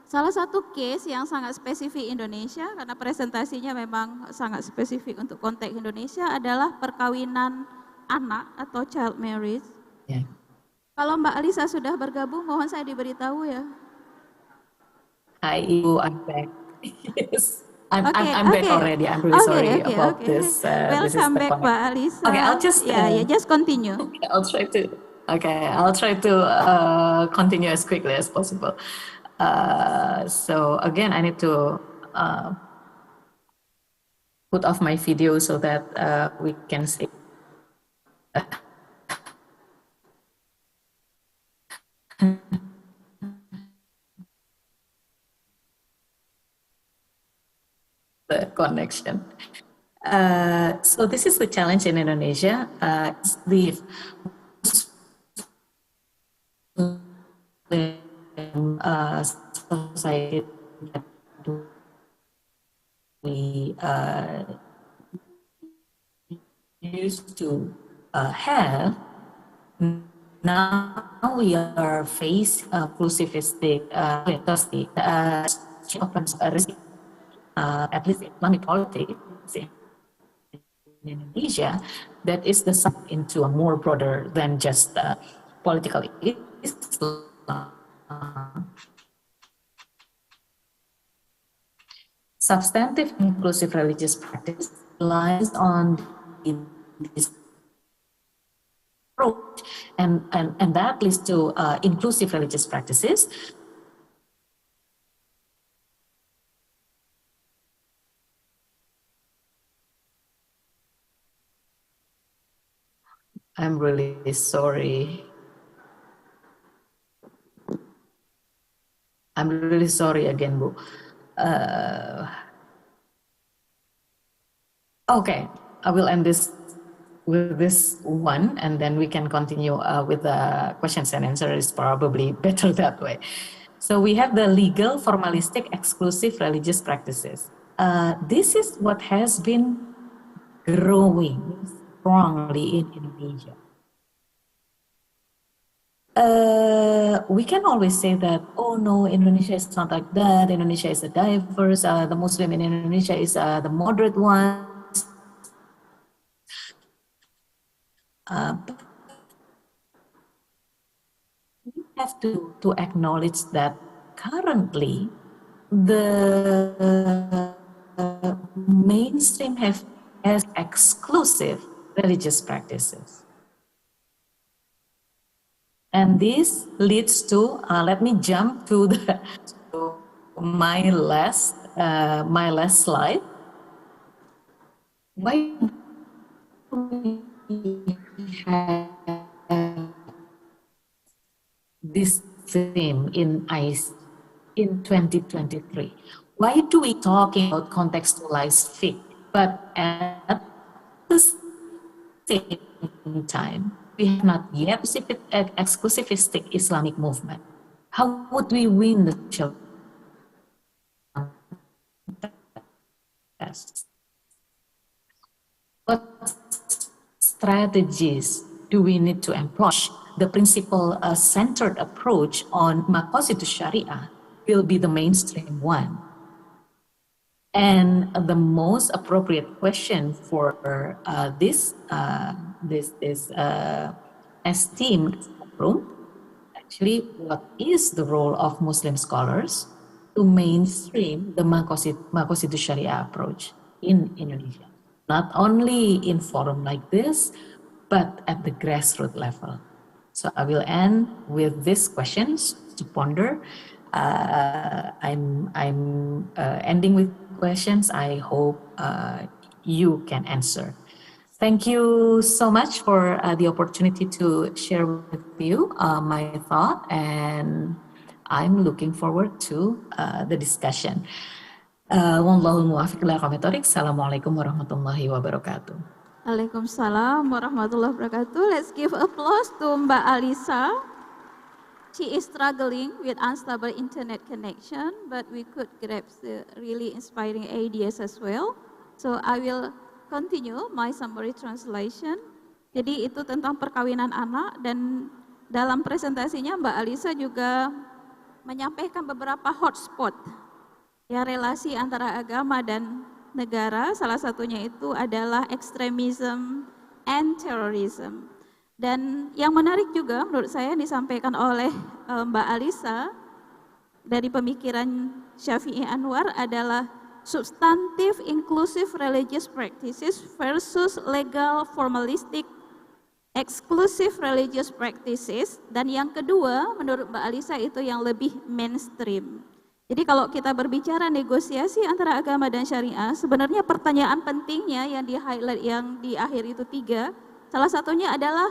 salah satu case yang sangat spesifik Indonesia, karena presentasinya memang sangat spesifik untuk konteks Indonesia, adalah perkawinan anak atau child marriage. Yeah. Kalau Mbak Alisa sudah bergabung, mohon saya diberitahu ya. Hi, Ibu, I'm back. Yes, I'm back already. I'm really sorry about this. Welcome back, Mbak Alisa. Okay, I'll just just continue. Okay, I'll try to continue as quickly as possible. So again, I need to put off my video so that we can see. The connection. So this is the challenge in Indonesia. The society that we used to have, now we are faced inclusivistic, at least Islamic politics in Indonesia, that is the sub into a more broader than just political Islam. Substantive inclusive religious practice relies on this approach, and that leads to inclusive religious practices. I'm really sorry. I'm really sorry again, Bu. Okay, I will end this with this one, and then we can continue with the questions and answers. It's probably better that way. So we have the legal, formalistic, exclusive religious practices. This is what has been growing strongly in Indonesia. We can always say that, oh no, Indonesia is not like that. Indonesia is a diverse. The Muslim in Indonesia is the moderate one. We have to acknowledge that currently the mainstream has exclusive religious practices. And this leads to, let me jump to the my last slide. Why do we have this theme in ICE in 2023? Why do we talking about contextualized fiqh, but at the same time, we have not yet exclusivistic Islamic movement? How would we win the social contest? What strategies do we need to employ? The principle-centered approach on maqasid Sharia will be the mainstream one. And the most appropriate question for this esteemed forum, actually, what is the role of Muslim scholars to mainstream the maqasid Sharia approach in Indonesia? Not only in forum like this, but at the grassroots level. So I will end with these questions to ponder. I'm ending with questions. I hope you can answer. Thank you so much for the opportunity to share with you my thought, and I'm looking forward to the discussion. Wallahul muwaffiq ila aqwamit thoriq. Assalamualaikum warahmatullahi wabarakatuh. Waalaikumsalam warahmatullahi wabarakatuh. Let's give applause to Mbak Alisa. She is struggling with unstable internet connection, but we could grasp the really inspiring ideas as well. So I will continue my summary translation. Jadi itu tentang perkawinan anak, dan dalam presentasinya Mbak Alisa juga menyampaikan beberapa hotspot ya relasi antara agama dan negara. Salah satunya itu adalah extremism and terrorism. Dan yang menarik juga menurut saya disampaikan oleh Mbak Alisa dari pemikiran Syafi'i Anwar adalah substantive inclusive religious practices versus legal formalistic exclusive religious practices. Dan yang kedua menurut Mbak Alisa itu yang lebih mainstream. Jadi kalau kita berbicara negosiasi antara agama dan syariah, sebenarnya pertanyaan pentingnya yang di-highlight yang di akhir itu 3, salah satunya adalah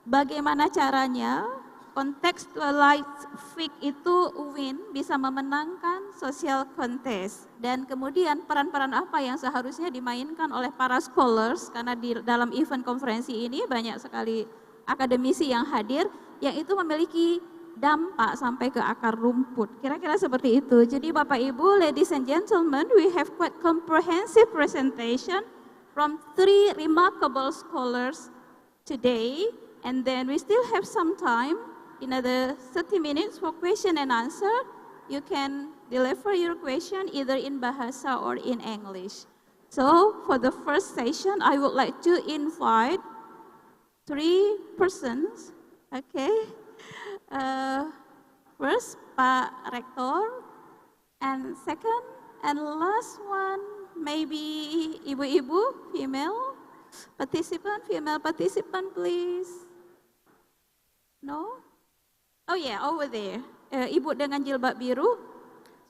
bagaimana caranya contextualized fiqh itu bisa memenangkan social contest, dan kemudian peran-peran apa yang seharusnya dimainkan oleh para scholars, karena di dalam event konferensi ini banyak sekali akademisi yang hadir yang itu memiliki dampak sampai ke akar rumput. Kira-kira seperti itu. Jadi Bapak Ibu, ladies and gentlemen, we have quite comprehensive presentation from 3 remarkable scholars today, and then we still have some time, another 30 minutes for question and answer. You can deliver your question either in Bahasa or in English. So for the first session, I would like to invite 3 persons. Okay. First, Pak Rektor, and second and last one, maybe ibu-ibu, female participant, please. No? Oh yeah, over there. Ibu dengan jilbab biru.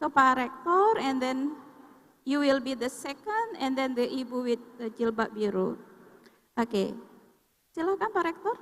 So Pak Rektor, and then you will be the second, and then the ibu with the jilbab biru. Okay. Silakan Pak Rektor.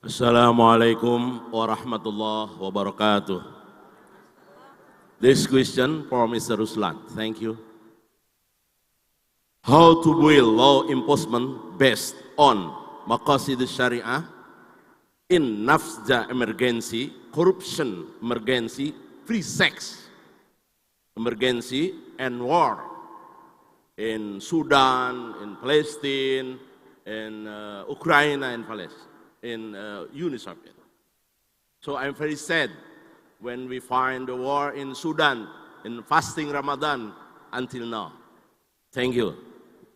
Assalamualaikum warahmatullahi wabarakatuh. This question for Mr. Ruslan. Thank you. How to build law enforcement based on maqasid syariah in nafza emergency, corruption emergency, free sex emergency, and war in Sudan, in Palestine, in Ukraine, and Palestine. In Uni-Soviet. So I'm very sad when we find the war in Sudan, in fasting Ramadan until now. Thank you.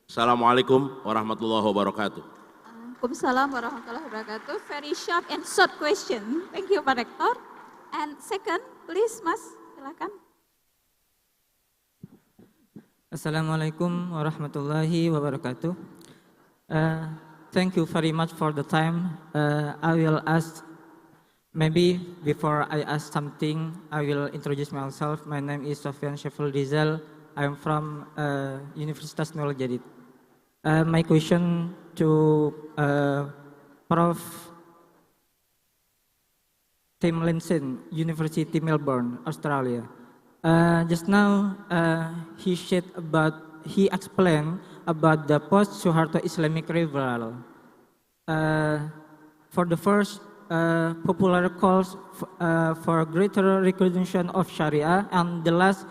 Assalamualaikum warahmatullahi wabarakatuh. Waalaikumsalam warahmatullahi wabarakatuh. Very short and short question. Thank you, Pak Rektor. And second, please, Mas, silakan. Assalamualaikum warahmatullahi wabarakatuh. Thank you very much for the time. I will ask, maybe before I ask something, I will introduce myself. My name is Sofyan Syaful Rizal. I'm from Universitas Nurul Jadid. My question to Prof. Tim Linson, University Melbourne, Australia. Just now, he explained about the post-Suharto Islamic revival. For the first, popular calls for greater recognition of Sharia, and the last,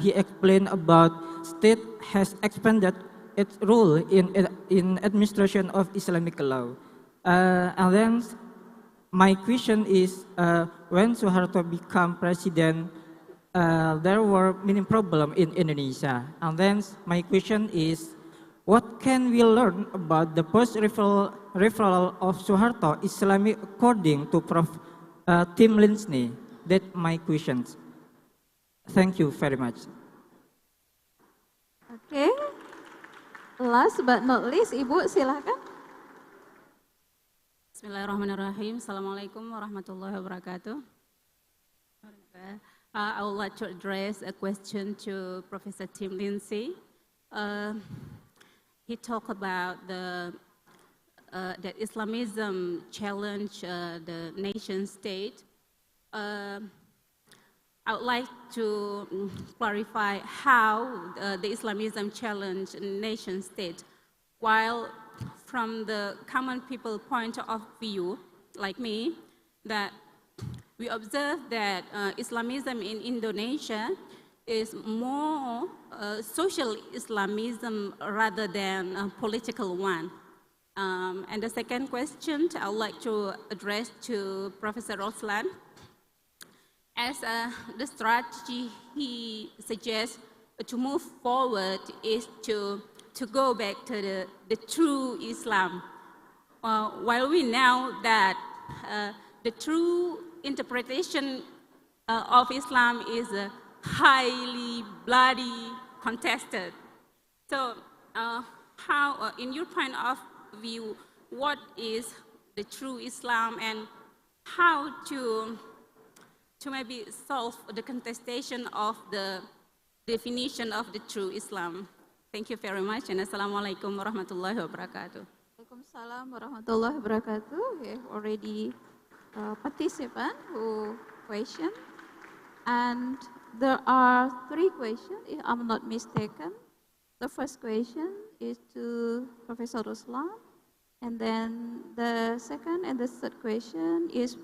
he explained about state has expanded its role in administration of Islamic law. And then my question is, when Suharto became president, there were many problems in Indonesia. And then my question is, what can we learn about the post-referral of Suharto Islamic according to Prof. Tim Linson? That's my questions. Thank you very much. Okay. Last but not least, Ibu silakan. Bismillahirrahmanirrahim. Assalamualaikum warahmatullahi wabarakatuh. I would like to address a question to Professor Tim Linson. He talked about that Islamism challenged the nation state. I would like to clarify how the Islamism challenged nation state, while from the common people point of view, like me, that we observe that Islamism in Indonesia is more social Islamism rather than a political one. And the second question I would like to address to Professor Roslan. As the strategy he suggests to move forward is to go back to the true Islam. While we know that the true interpretation of Islam is highly bloody contested. So how, in your point of view, what is the true Islam and how to maybe solve the contestation of the definition of the true Islam? Thank you very much, and Assalamualaikum warahmatullahi wabarakatuh. Waalaikumsalam warahmatullahi wabarakatuh. We have already participant who question, and there are 3 questions, if I'm not mistaken. The first question is to Professor Ruslan, and then the second and the third question is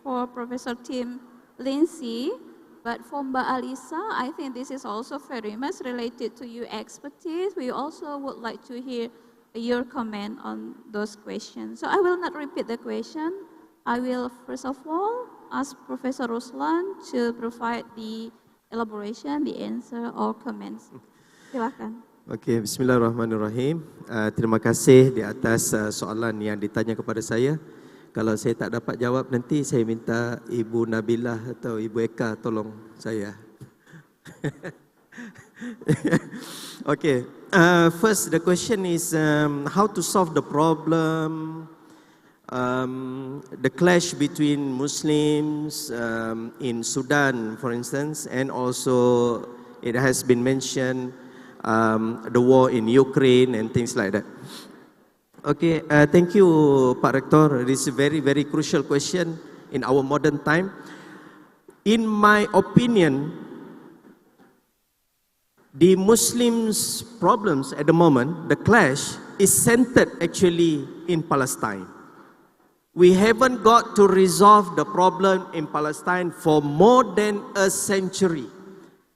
for Professor Tim Linson. But for Mbak Alisa, I think this is also very much related to your expertise. We also would like to hear your comment on those questions. So I will not repeat the question. I will first of all ask Professor Ruslan to provide the elaboration, the answer or comments. Silakan. Okey, bismillahirrahmanirrahim. Terima kasih di atas soalan yang ditanya kepada saya. Kalau saya tak dapat jawab nanti, saya minta Ibu Nabilah atau Ibu Eka tolong saya. Okay, first the question is how to solve the problem, the clash between Muslims in Sudan, for instance, and also it has been mentioned the war in Ukraine and things like that. Okay, thank you, Pak Rektor. This is a very, very crucial question in our modern time. In my opinion, the Muslims' problems at the moment, the clash, is centered actually in Palestine. We haven't got to resolve the problem in Palestine for more than a century.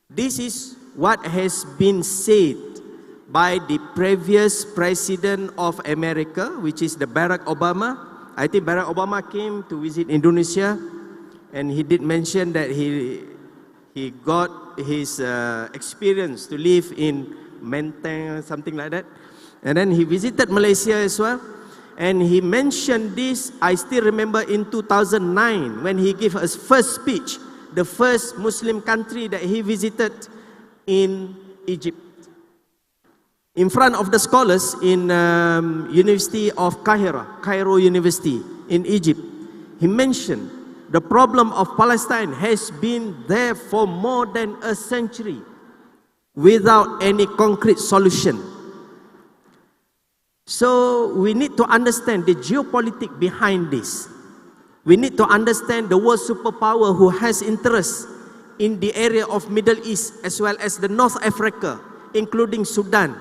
This is what has been said by the previous president of America, which is the Barack Obama. I think Barack Obama came to visit Indonesia, and he did mention that he got his experience to live in Menteng, something like that. And then he visited Malaysia as well. And he mentioned this, I still remember in 2009 when he gave his first speech, the first Muslim country that he visited in Egypt. In front of the scholars in University of Cairo University in Egypt, he mentioned the problem of Palestine has been there for more than a century without any concrete solution. So we need to understand the geopolitics behind this. We need to understand the world superpower who has interest in the area of Middle East as well as the North Africa, including Sudan.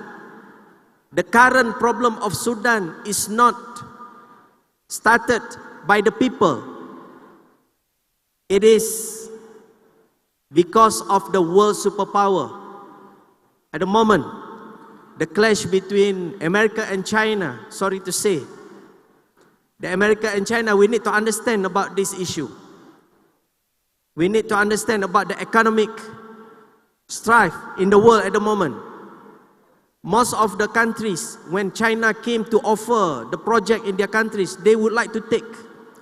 The current problem of Sudan is not started by the people. It is because of the world superpower. At the moment, the clash between America and China, sorry to say, the America and China, we need to understand about this issue. We need to understand about the economic strife in the world at the moment. Most of the countries, when China came to offer the project in their countries, they would like to take.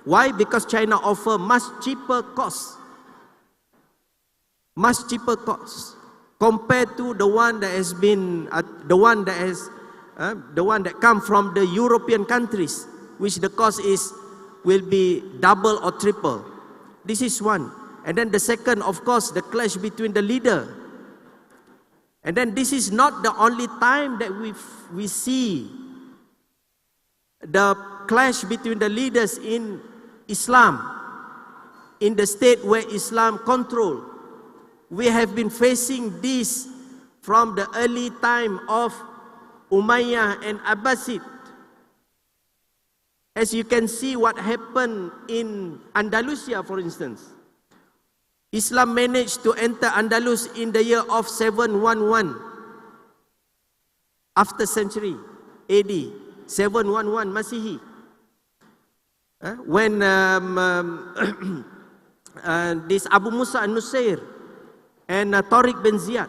Why? Because China offer much cheaper costs. Much cheaper costs compared to the one that has been, the one that come from the European countries, which the cost will be double or triple. This is one. And then the second, of course, the clash between the leader. And then this is not the only time that we see the clash between the leaders in Islam, in the state where Islam control. We have been facing this from the early time of Umayyah and Abbasid. As you can see what happened in Andalusia, for instance. Islam managed to enter Andalus in the year of 711 after century AD 711 Masihi, when this Abu Musa al-Nusair and Tariq bin Ziyad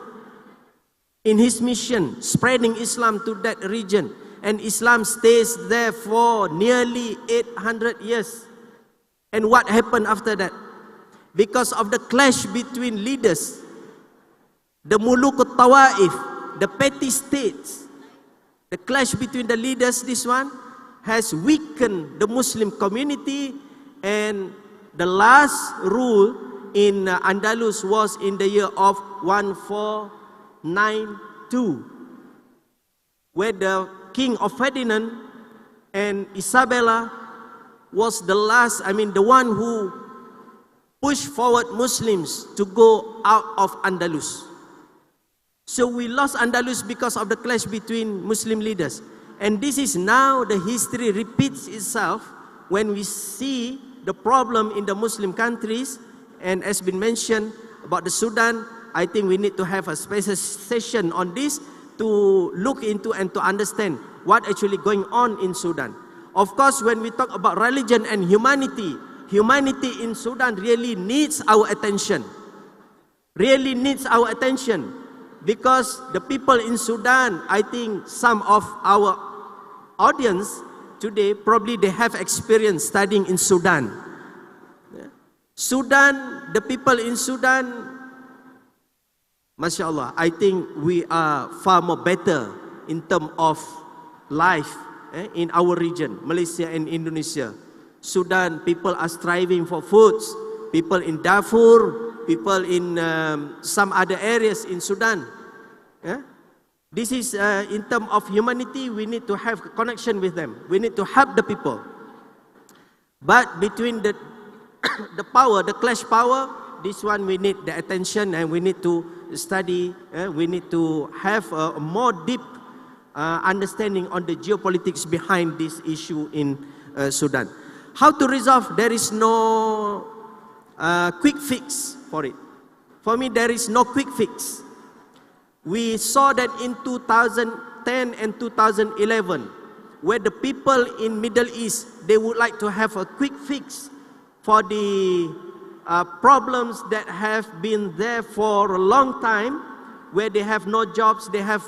in his mission spreading Islam to that region, and Islam stays there for nearly 800 years. And what happened after that? Because of the clash between leaders, the Muluk al-Tawaif, the petty states, the clash between the leaders, this one has weakened the Muslim community, and the last rule in Andalus was in the year of 1492, where the king of Ferdinand and Isabella was the last, the one who pushed forward Muslims to go out of Andalus. So we lost Andalus because of the clash between Muslim leaders. And this is now the history repeats itself when we see the problem in the Muslim countries. And as been mentioned about the Sudan, I think we need to have a special session on this to look into and to understand what actually going on in Sudan. Of course, when we talk about religion and humanity, humanity in Sudan really needs our attention. Really needs our attention. Because the people in Sudan, I think some of our audience today, probably they have experience studying in Sudan. Sudan, the people in Sudan, mashallah, I think we are far more better in terms of life in our region, Malaysia and Indonesia. Sudan, people are striving for foods. People in Darfur, people in some other areas in Sudan. This is in terms of humanity, we need to have a connection with them. We need to help the people. But between the power, the clash power, this one we need the attention, and we need to study. We need to have a more deep understanding on the geopolitics behind this issue in Sudan. How to resolve? There is no quick fix for it. For me, there is no quick fix. We saw that in 2010 and 2011, where the people in Middle East, they would like to have a quick fix for the problems that have been there for a long time. where they have no jobs, they have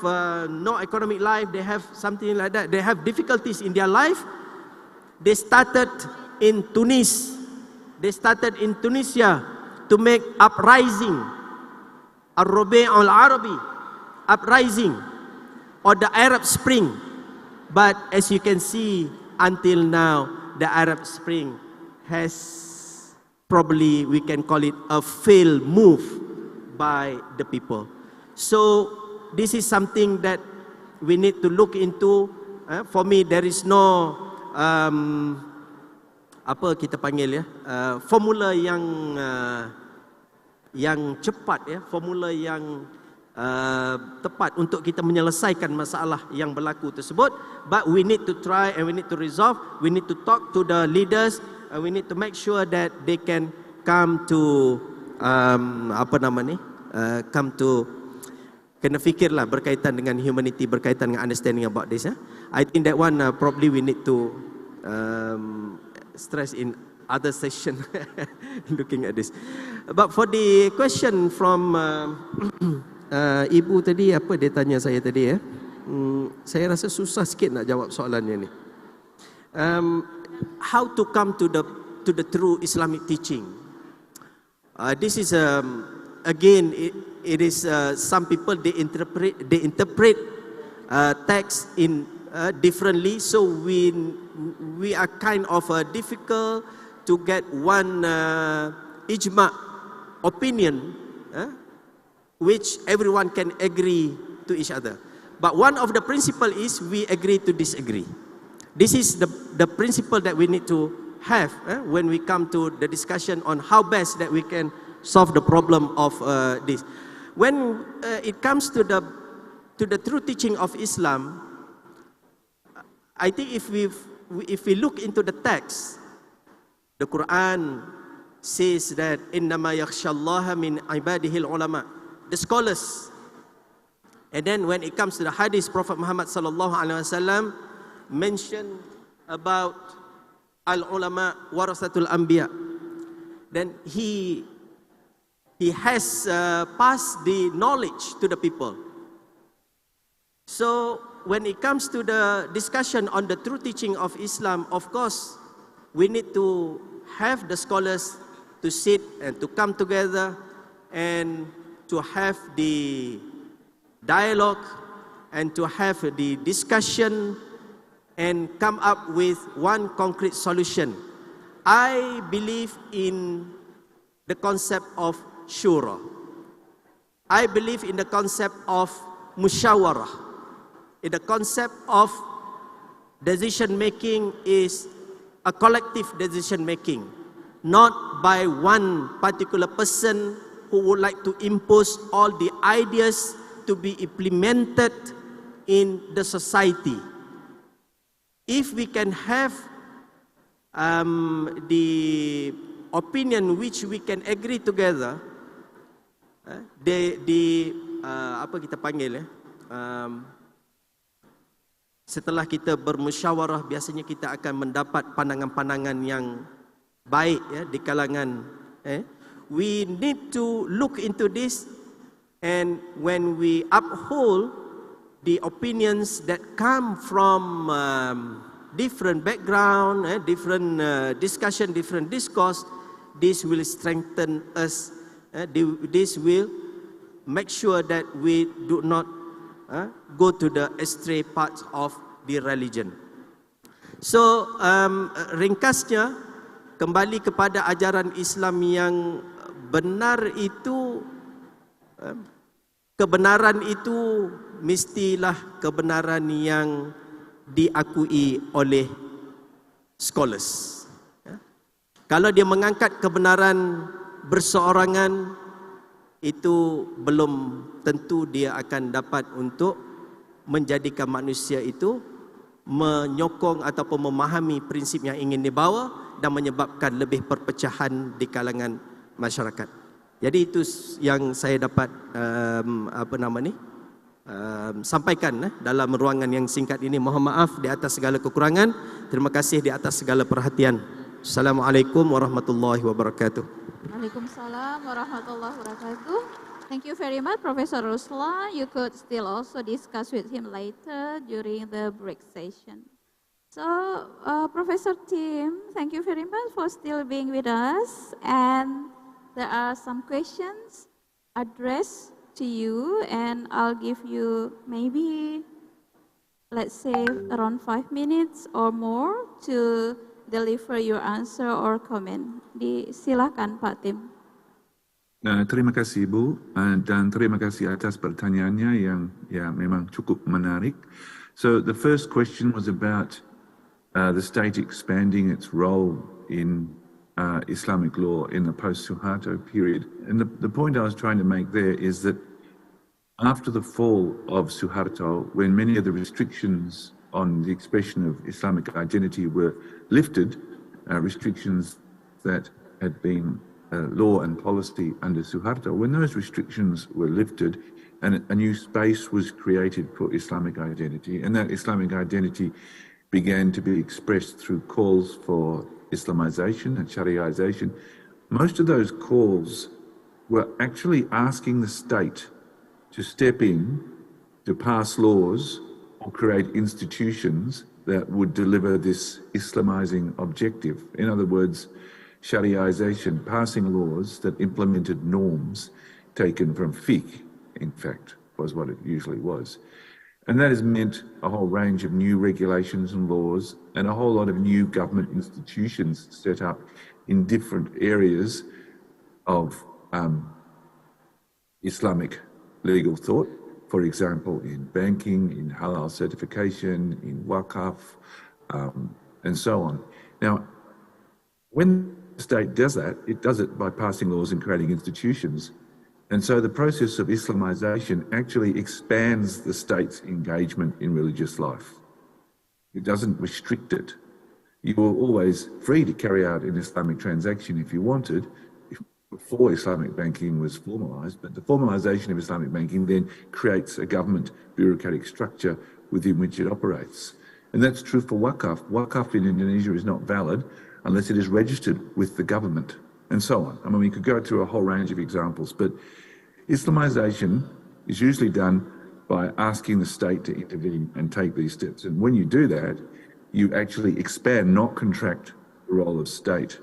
no economic life, they have something like that, they have difficulties in their life. They started in Tunis. They started in Tunisia to make uprising, Ar-Rabi' al-Arabi, uprising, or the Arab Spring. But as you can see, until now, the Arab Spring has probably, we can call it a failed move by the people. So this is something that we need to look into. For me, there is no apa kita panggil ya, formula yang cepat ya, formula yang tepat untuk kita menyelesaikan masalah yang berlaku tersebut. But we need to try and we need to resolve. We need to talk to the leaders. We need to make sure that they can come to come to, kena fikirlah berkaitan dengan humanity, berkaitan dengan understanding about this. I think that one probably we need to stress in other session looking at this. But for the question from Ibu tadi, apa dia tanya saya tadi ya? Saya rasa susah sikit nak jawab soalannya ni. How to come to the true Islamic teaching? This is again, it is some people they interpret text in differently. So we are kind of difficult to get one ijma opinion, which everyone can agree to each other. But one of the principle is we agree to disagree. This is the principle that we need to have when we come to the discussion on how best that we can solve the problem of this. When it comes to the true teaching of Islam, I think if we look into the text, the Quran says that innama yakhshallaha min ibadihi ulama, the scholars. And then when it comes to the hadith, Prophet Muhammad sallallahu alaihi wasallam mentioned about al-ulama warasatul anbiya. Then he has passed the knowledge to the people. So when it comes to the discussion on the true teaching of Islam, of course, we need to have the scholars to sit and to come together and to have the dialogue and to have the discussion and come up with one concrete solution. I believe in the concept of shura. I believe in the concept of musyawarah. In the concept of decision making is a collective decision making, not by one particular person who would like to impose all the ideas to be implemented in the society. If we can have the opinion which we can agree together, apa kita panggil setelah kita bermusyawarah, biasanya kita akan mendapat pandangan-pandangan yang baik ya di kalangan. We need to look into this, and when we uphold the opinions that come from different background, different discussion, different discourse, this will strengthen us. This will make sure that we do not go to the astray parts of the religion. So ringkasnya, kembali kepada ajaran Islam yang benar itu, kebenaran itu mestilah kebenaran yang diakui oleh scholars. Kalau dia mengangkat kebenaran berseorangan, itu belum tentu dia akan dapat untuk menjadikan manusia itu menyokong ataupun memahami prinsip yang ingin dibawa dan menyebabkan lebih perpecahan di kalangan masyarakat. Jadi itu yang saya dapat sampaikan dalam ruangan yang singkat ini. Mohon maaf di atas segala kekurangan. Terima kasih di atas segala perhatian. Assalamualaikum warahmatullahi wabarakatuh. Waalaikumsalam warahmatullahi wabarakatuh. Thank you very much, Professor Ruslan. You could still also discuss with him later during the break session. So, Professor Tim, thank you very much for still being with us. And there are some questions addressed to you, and I'll give you maybe, let's say, around 5 minutes or more to deliver your answer or comment. Silakan, Pak Tim. Terima kasih Bu, dan terima kasih atas pertanyaannya yang memang cukup menarik. So the first question was about the state expanding its role in Islamic law in the post-Suharto period. And the point I was trying to make there is that after the fall of Suharto, when many of the restrictions on the expression of Islamic identity were lifted, restrictions that had been law and policy under Suharto, when those restrictions were lifted and a new space was created for Islamic identity, and that Islamic identity began to be expressed through calls for Islamization and Shariaization, most of those calls were actually asking the state to step in, to pass laws or create institutions that would deliver this Islamizing objective. In other words, Shariaization, passing laws that implemented norms taken from fiqh, in fact, was what it usually was. And that has meant a whole range of new regulations and laws and a whole lot of new government institutions set up in different areas of Islamic legal thought. For example, in banking, in halal certification, in waqf, and so on. Now, when the state does that, it does it by passing laws and creating institutions. And so the process of Islamization actually expands the state's engagement in religious life. It doesn't restrict it. You were always free to carry out an Islamic transaction if you wanted, before Islamic banking was formalised, but the formalisation of Islamic banking then creates a government bureaucratic structure within which it operates. And that's true for waqf. Waqf in Indonesia is not valid unless it is registered with the government, and so on. I mean, we could go through a whole range of examples, but Islamization is usually done by asking the state to intervene and take these steps. And when you do that, you actually expand, not contract, the role of state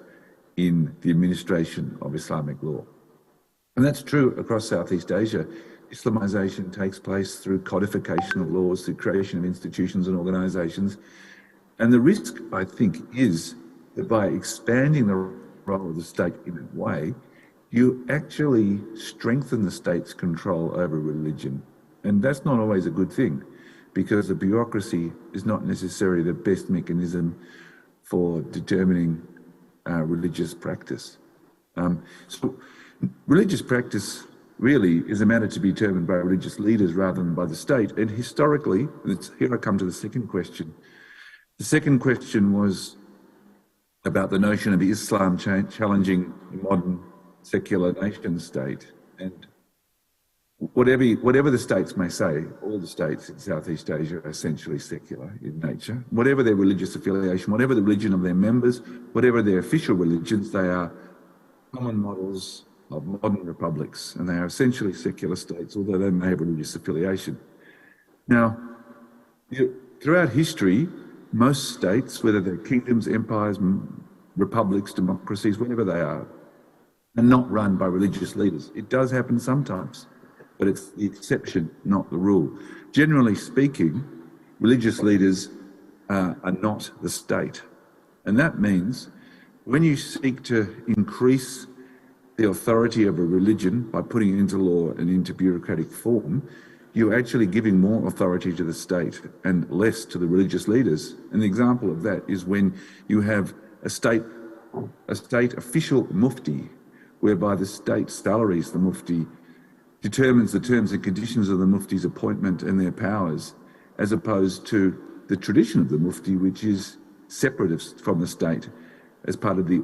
in the administration of Islamic law. And that's true across Southeast Asia. Islamization takes place through codification of laws, through creation of institutions and organisations. And the risk, I think, is that by expanding the role of the state in that way, you actually strengthen the state's control over religion. And that's not always a good thing, because the bureaucracy is not necessarily the best mechanism for determining religious practice. So religious practice really is a matter to be determined by religious leaders rather than by the state. And historically, here I come to the second question. The second question was about the notion of Islam challenging a modern secular nation state. And whatever the states may say, all the states in Southeast Asia are essentially secular in nature. Whatever their religious affiliation, whatever the religion of their members, whatever their official religions, they are common models of modern republics, and they are essentially secular states, although they may have religious affiliation. Now, throughout history, most states, whether they're kingdoms, empires, republics, democracies, whatever they are not run by religious leaders. It does happen sometimes, but it's the exception, not the rule. Generally speaking, religious leaders are not the state. And that means when you seek to increase the authority of a religion by putting it into law and into bureaucratic form, you're actually giving more authority to the state and less to the religious leaders. An example of that is when you have a state official mufti, whereby the state salaries the mufti, determines the terms and conditions of the mufti's appointment and their powers, as opposed to the tradition of the mufti, which is separate from the state as part of the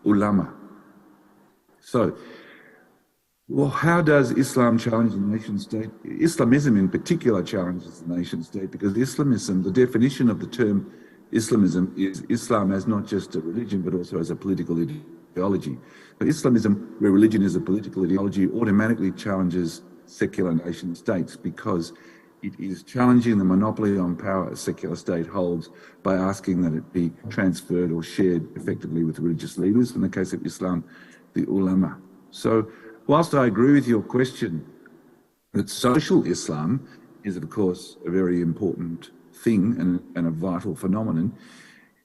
ulama. So, well, how does Islam challenge the nation state? Islamism in particular challenges the nation state, because Islamism, the definition of the term Islamism is Islam as not just a religion but also as a political ideology. But Islamism, where religion is a political ideology, automatically challenges secular nation states because it is challenging the monopoly on power a secular state holds by asking that it be transferred or shared effectively with religious leaders, in the case of Islam, the ulama. So whilst I agree with your question that social Islam is, of course, a very important thing and a vital phenomenon,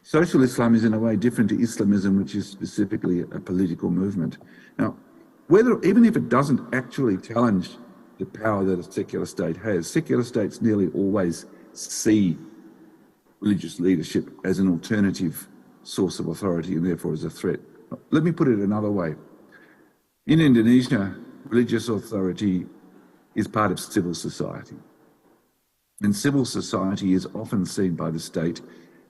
social Islam is in a way different to Islamism, which is specifically a political movement. Now, even if it doesn't actually challenge the power that a secular state has, secular states nearly always see religious leadership as an alternative source of authority and therefore as a threat. Let me put it another way. In Indonesia, religious authority is part of civil society. And civil society is often seen by the state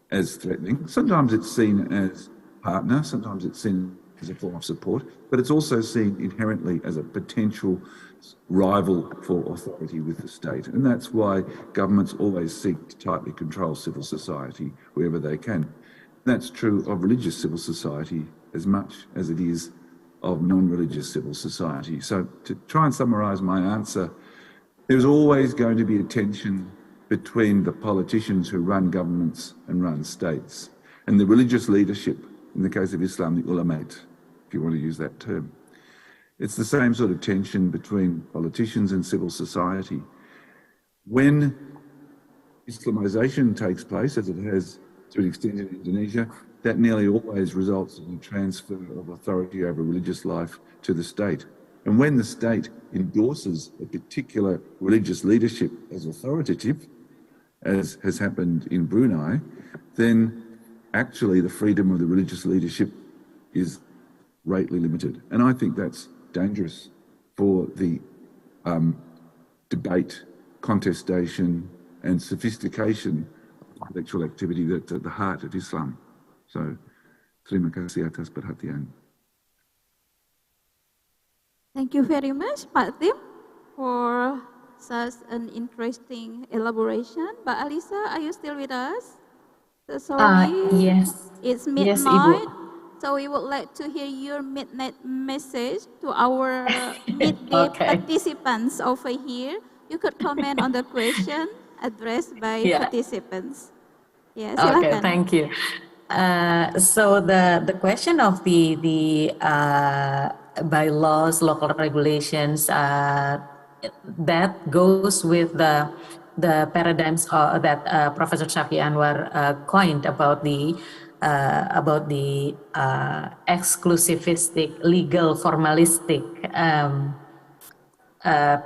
as threatening. Sometimes it's seen as partner, sometimes it's seen as a form of support, but it's also seen inherently as a potential rival for authority with the state. And that's why governments always seek to tightly control civil society wherever they can. That's true of religious civil society as much as it is of non-religious civil society. So to try and summarise my answer, there's always going to be a tension between the politicians who run governments and run states and the religious leadership, in the case of Islam, the ulamate, if you want to use that term. It's the same sort of tension between politicians and civil society. When Islamisation takes place, as it has to an extent in Indonesia, that nearly always results in a transfer of authority over religious life to the state. And when the state endorses a particular religious leadership as authoritative, as has happened in Brunei, then actually the freedom of the religious leadership is greatly limited. And I think that's dangerous for the debate, contestation and sophistication of intellectual activity that's at the heart of Islam. So, terima kasih atas perhatian. Thank you very much, Pak Tim, for such an interesting elaboration. But Alisa, are you still with us? So sorry. Yes. It's Yes, midnight. Ibu. So we would like to hear your midnight message to our midday Okay. participants over here. You could comment on the question addressed by Yeah. participants. Yeah, Okay, silakan. thank you. So the question of the bylaws, local regulations, that goes with the paradigms that Professor Shafi Anwar coined about the exclusivistic, legal, formalistic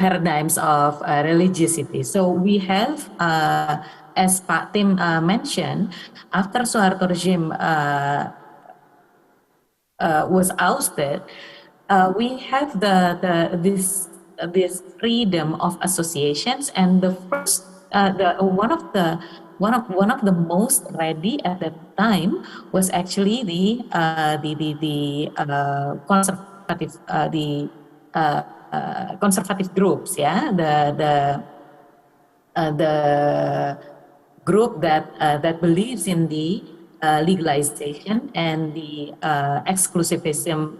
paradigms of religiosity. So we have, as Pak Tim mentioned, after Suharto regime was ousted, we have this freedom of associations, and the first, one of the most ready at that time was actually the conservative conservative groups, yeah, the group that believes in the legalization and the exclusivism,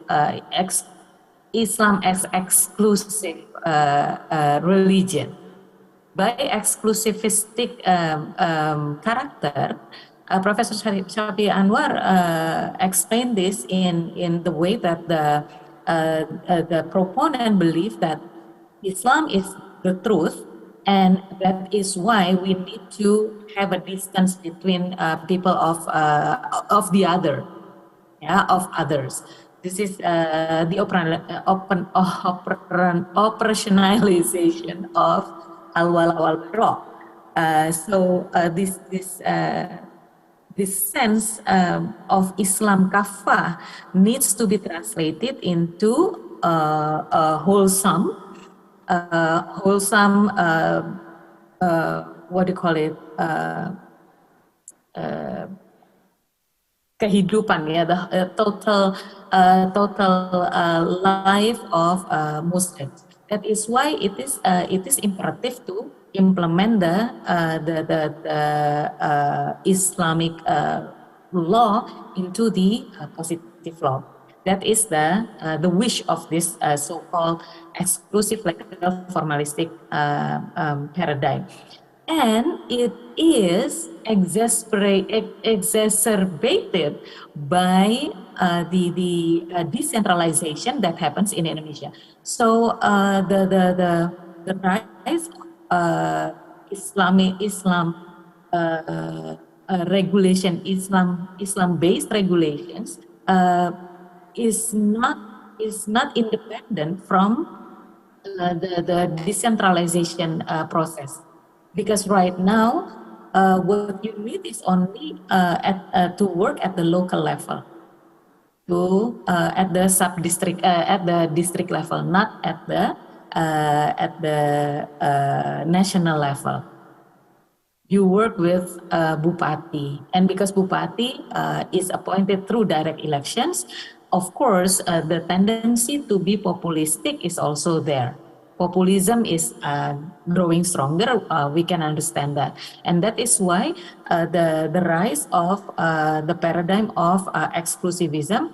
Islam as exclusive religion. By exclusivistic character, Professor Shafi Anwar explained this in the way that the proponent believe that Islam is the truth, and that is why we need to have a distance between people of the other, yeah, of others. This is the operationalization of al-wala wal-bara. So this sense of Islam kafah needs to be translated into a wholesome, what do you call it? Kehidupan, ya, the total life of Muslims. That is why it is imperative to implement the Islamic law into the positive law. That is the wish of this so-called exclusive legal formalistic paradigm. And it is exacerbated by the decentralization that happens in Indonesia. So the rise of Islam regulation, Islam-based regulations is not independent from the decentralization process, because right now what you need is only to work at the local level, at the sub-district, at the district level, not at the national level. You work with Bupati, and because Bupati is appointed through direct elections, of course, the tendency to be populistic is also there. Populism is growing stronger. We can understand that, and that is why the rise of the paradigm of exclusivism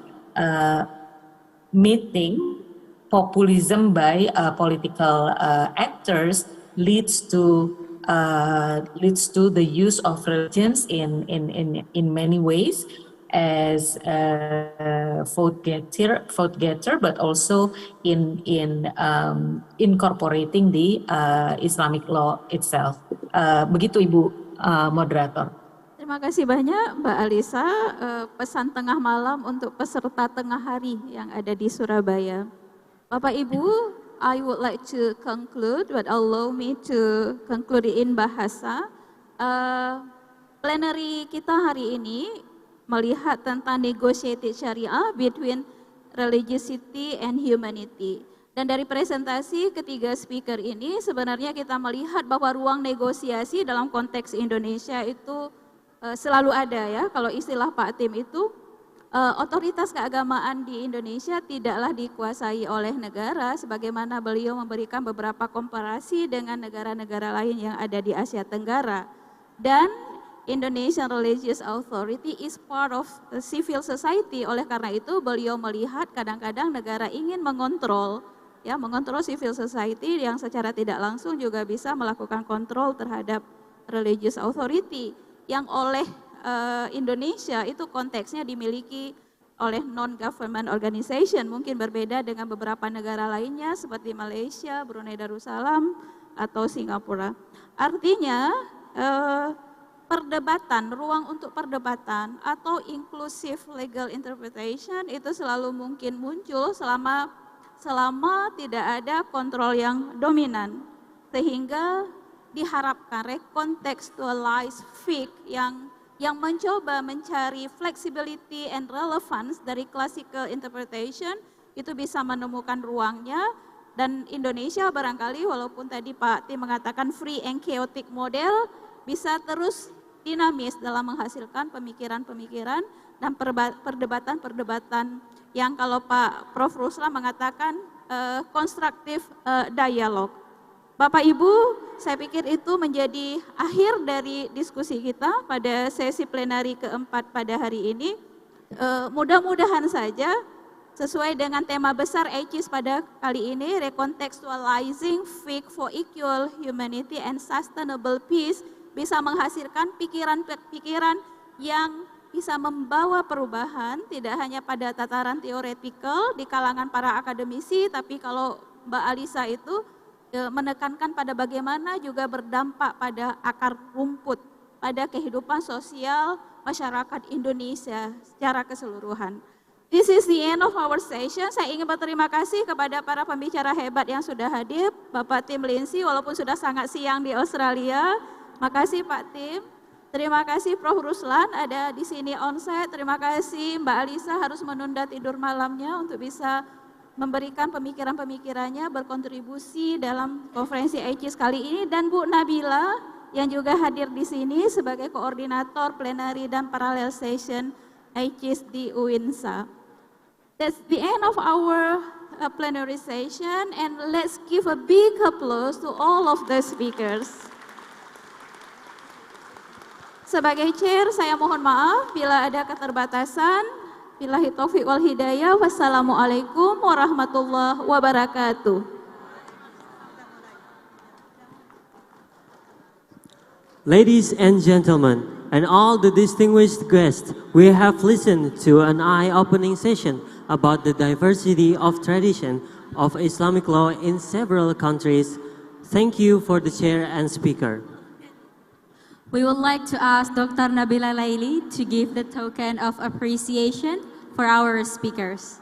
meeting populism by political actors leads to the use of religions in many ways as vote getter, but also in incorporating the Islamic law itself. Begitu Ibu moderator. Terima kasih banyak Mbak Alisa, pesan tengah malam untuk peserta tengah hari yang ada di Surabaya. Bapak Ibu, I would like to conclude, but allow me to conclude in bahasa. Plenary kita hari ini melihat tentang negotiated syariah between religiosity and humanity. Dan dari presentasi ketiga speaker ini sebenarnya kita melihat bahwa ruang negosiasi dalam konteks Indonesia itu selalu ada ya. Kalau istilah Pak Tim itu otoritas keagamaan di Indonesia tidaklah dikuasai oleh negara, sebagaimana beliau memberikan beberapa komparasi dengan negara-negara lain yang ada di Asia Tenggara. Dan Indonesian Religious Authority is part of the civil society. Oleh karena itu beliau melihat kadang-kadang negara ingin mengontrol civil society yang secara tidak langsung juga bisa melakukan kontrol terhadap religious authority yang oleh Indonesia itu konteksnya dimiliki oleh non-government organization, mungkin berbeda dengan beberapa negara lainnya seperti Malaysia, Brunei Darussalam, atau Singapura. Artinya perdebatan, ruang untuk perdebatan atau inclusive legal interpretation itu selalu mungkin muncul selama tidak ada kontrol yang dominan, sehingga diharapkan recontextualized fiqh yang mencoba mencari flexibility and relevance dari classical interpretation itu bisa menemukan ruangnya. Dan Indonesia barangkali walaupun tadi Pak Tim mengatakan free and chaotic model bisa terus dinamis dalam menghasilkan pemikiran-pemikiran dan perdebatan-perdebatan yang kalau Pak Prof. Ruslan mengatakan konstruktif dialog. Bapak Ibu, saya pikir itu menjadi akhir dari diskusi kita pada sesi plenary keempat pada hari ini. Mudah-mudahan saja sesuai dengan tema besar AICIS pada kali ini, Recontextualizing Fiqh for Equal Humanity and Sustainable Peace, bisa menghasilkan pikiran-pikiran yang bisa membawa perubahan tidak hanya pada tataran teoretikal di kalangan para akademisi, tapi kalau Mbak Alisa itu menekankan pada bagaimana juga berdampak pada akar rumput, pada kehidupan sosial masyarakat Indonesia secara keseluruhan. This is the end of our session. Saya ingin berterima kasih kepada para pembicara hebat yang sudah hadir, Bapak Tim Lindsay walaupun sudah sangat siang di Australia. Makasih Pak Tim. Terima kasih Prof. Ruslan ada di sini onsite. Terima kasih Mbak Alisa harus menunda tidur malamnya untuk bisa memberikan pemikiran-pemikirannya, berkontribusi dalam konferensi AICIS kali ini, dan Bu Nabila yang juga hadir di sini sebagai koordinator plenary dan parallel session AICIS di UINSA. That's the end of our plenary session, and let's give a big applause to all of the speakers. Sebagai chair, saya mohon maaf bila ada keterbatasan. Billahi taufiq wal hidayah. Wassalamualaikum warahmatullahi wabarakatuh. Ladies and gentlemen, and all the distinguished guests, we have listened to an eye-opening session about the diversity of tradition of Islamic law in several countries. Thank you for the chair and speaker. We would like to ask Dr. Nabila Laili to give the token of appreciation for our speakers.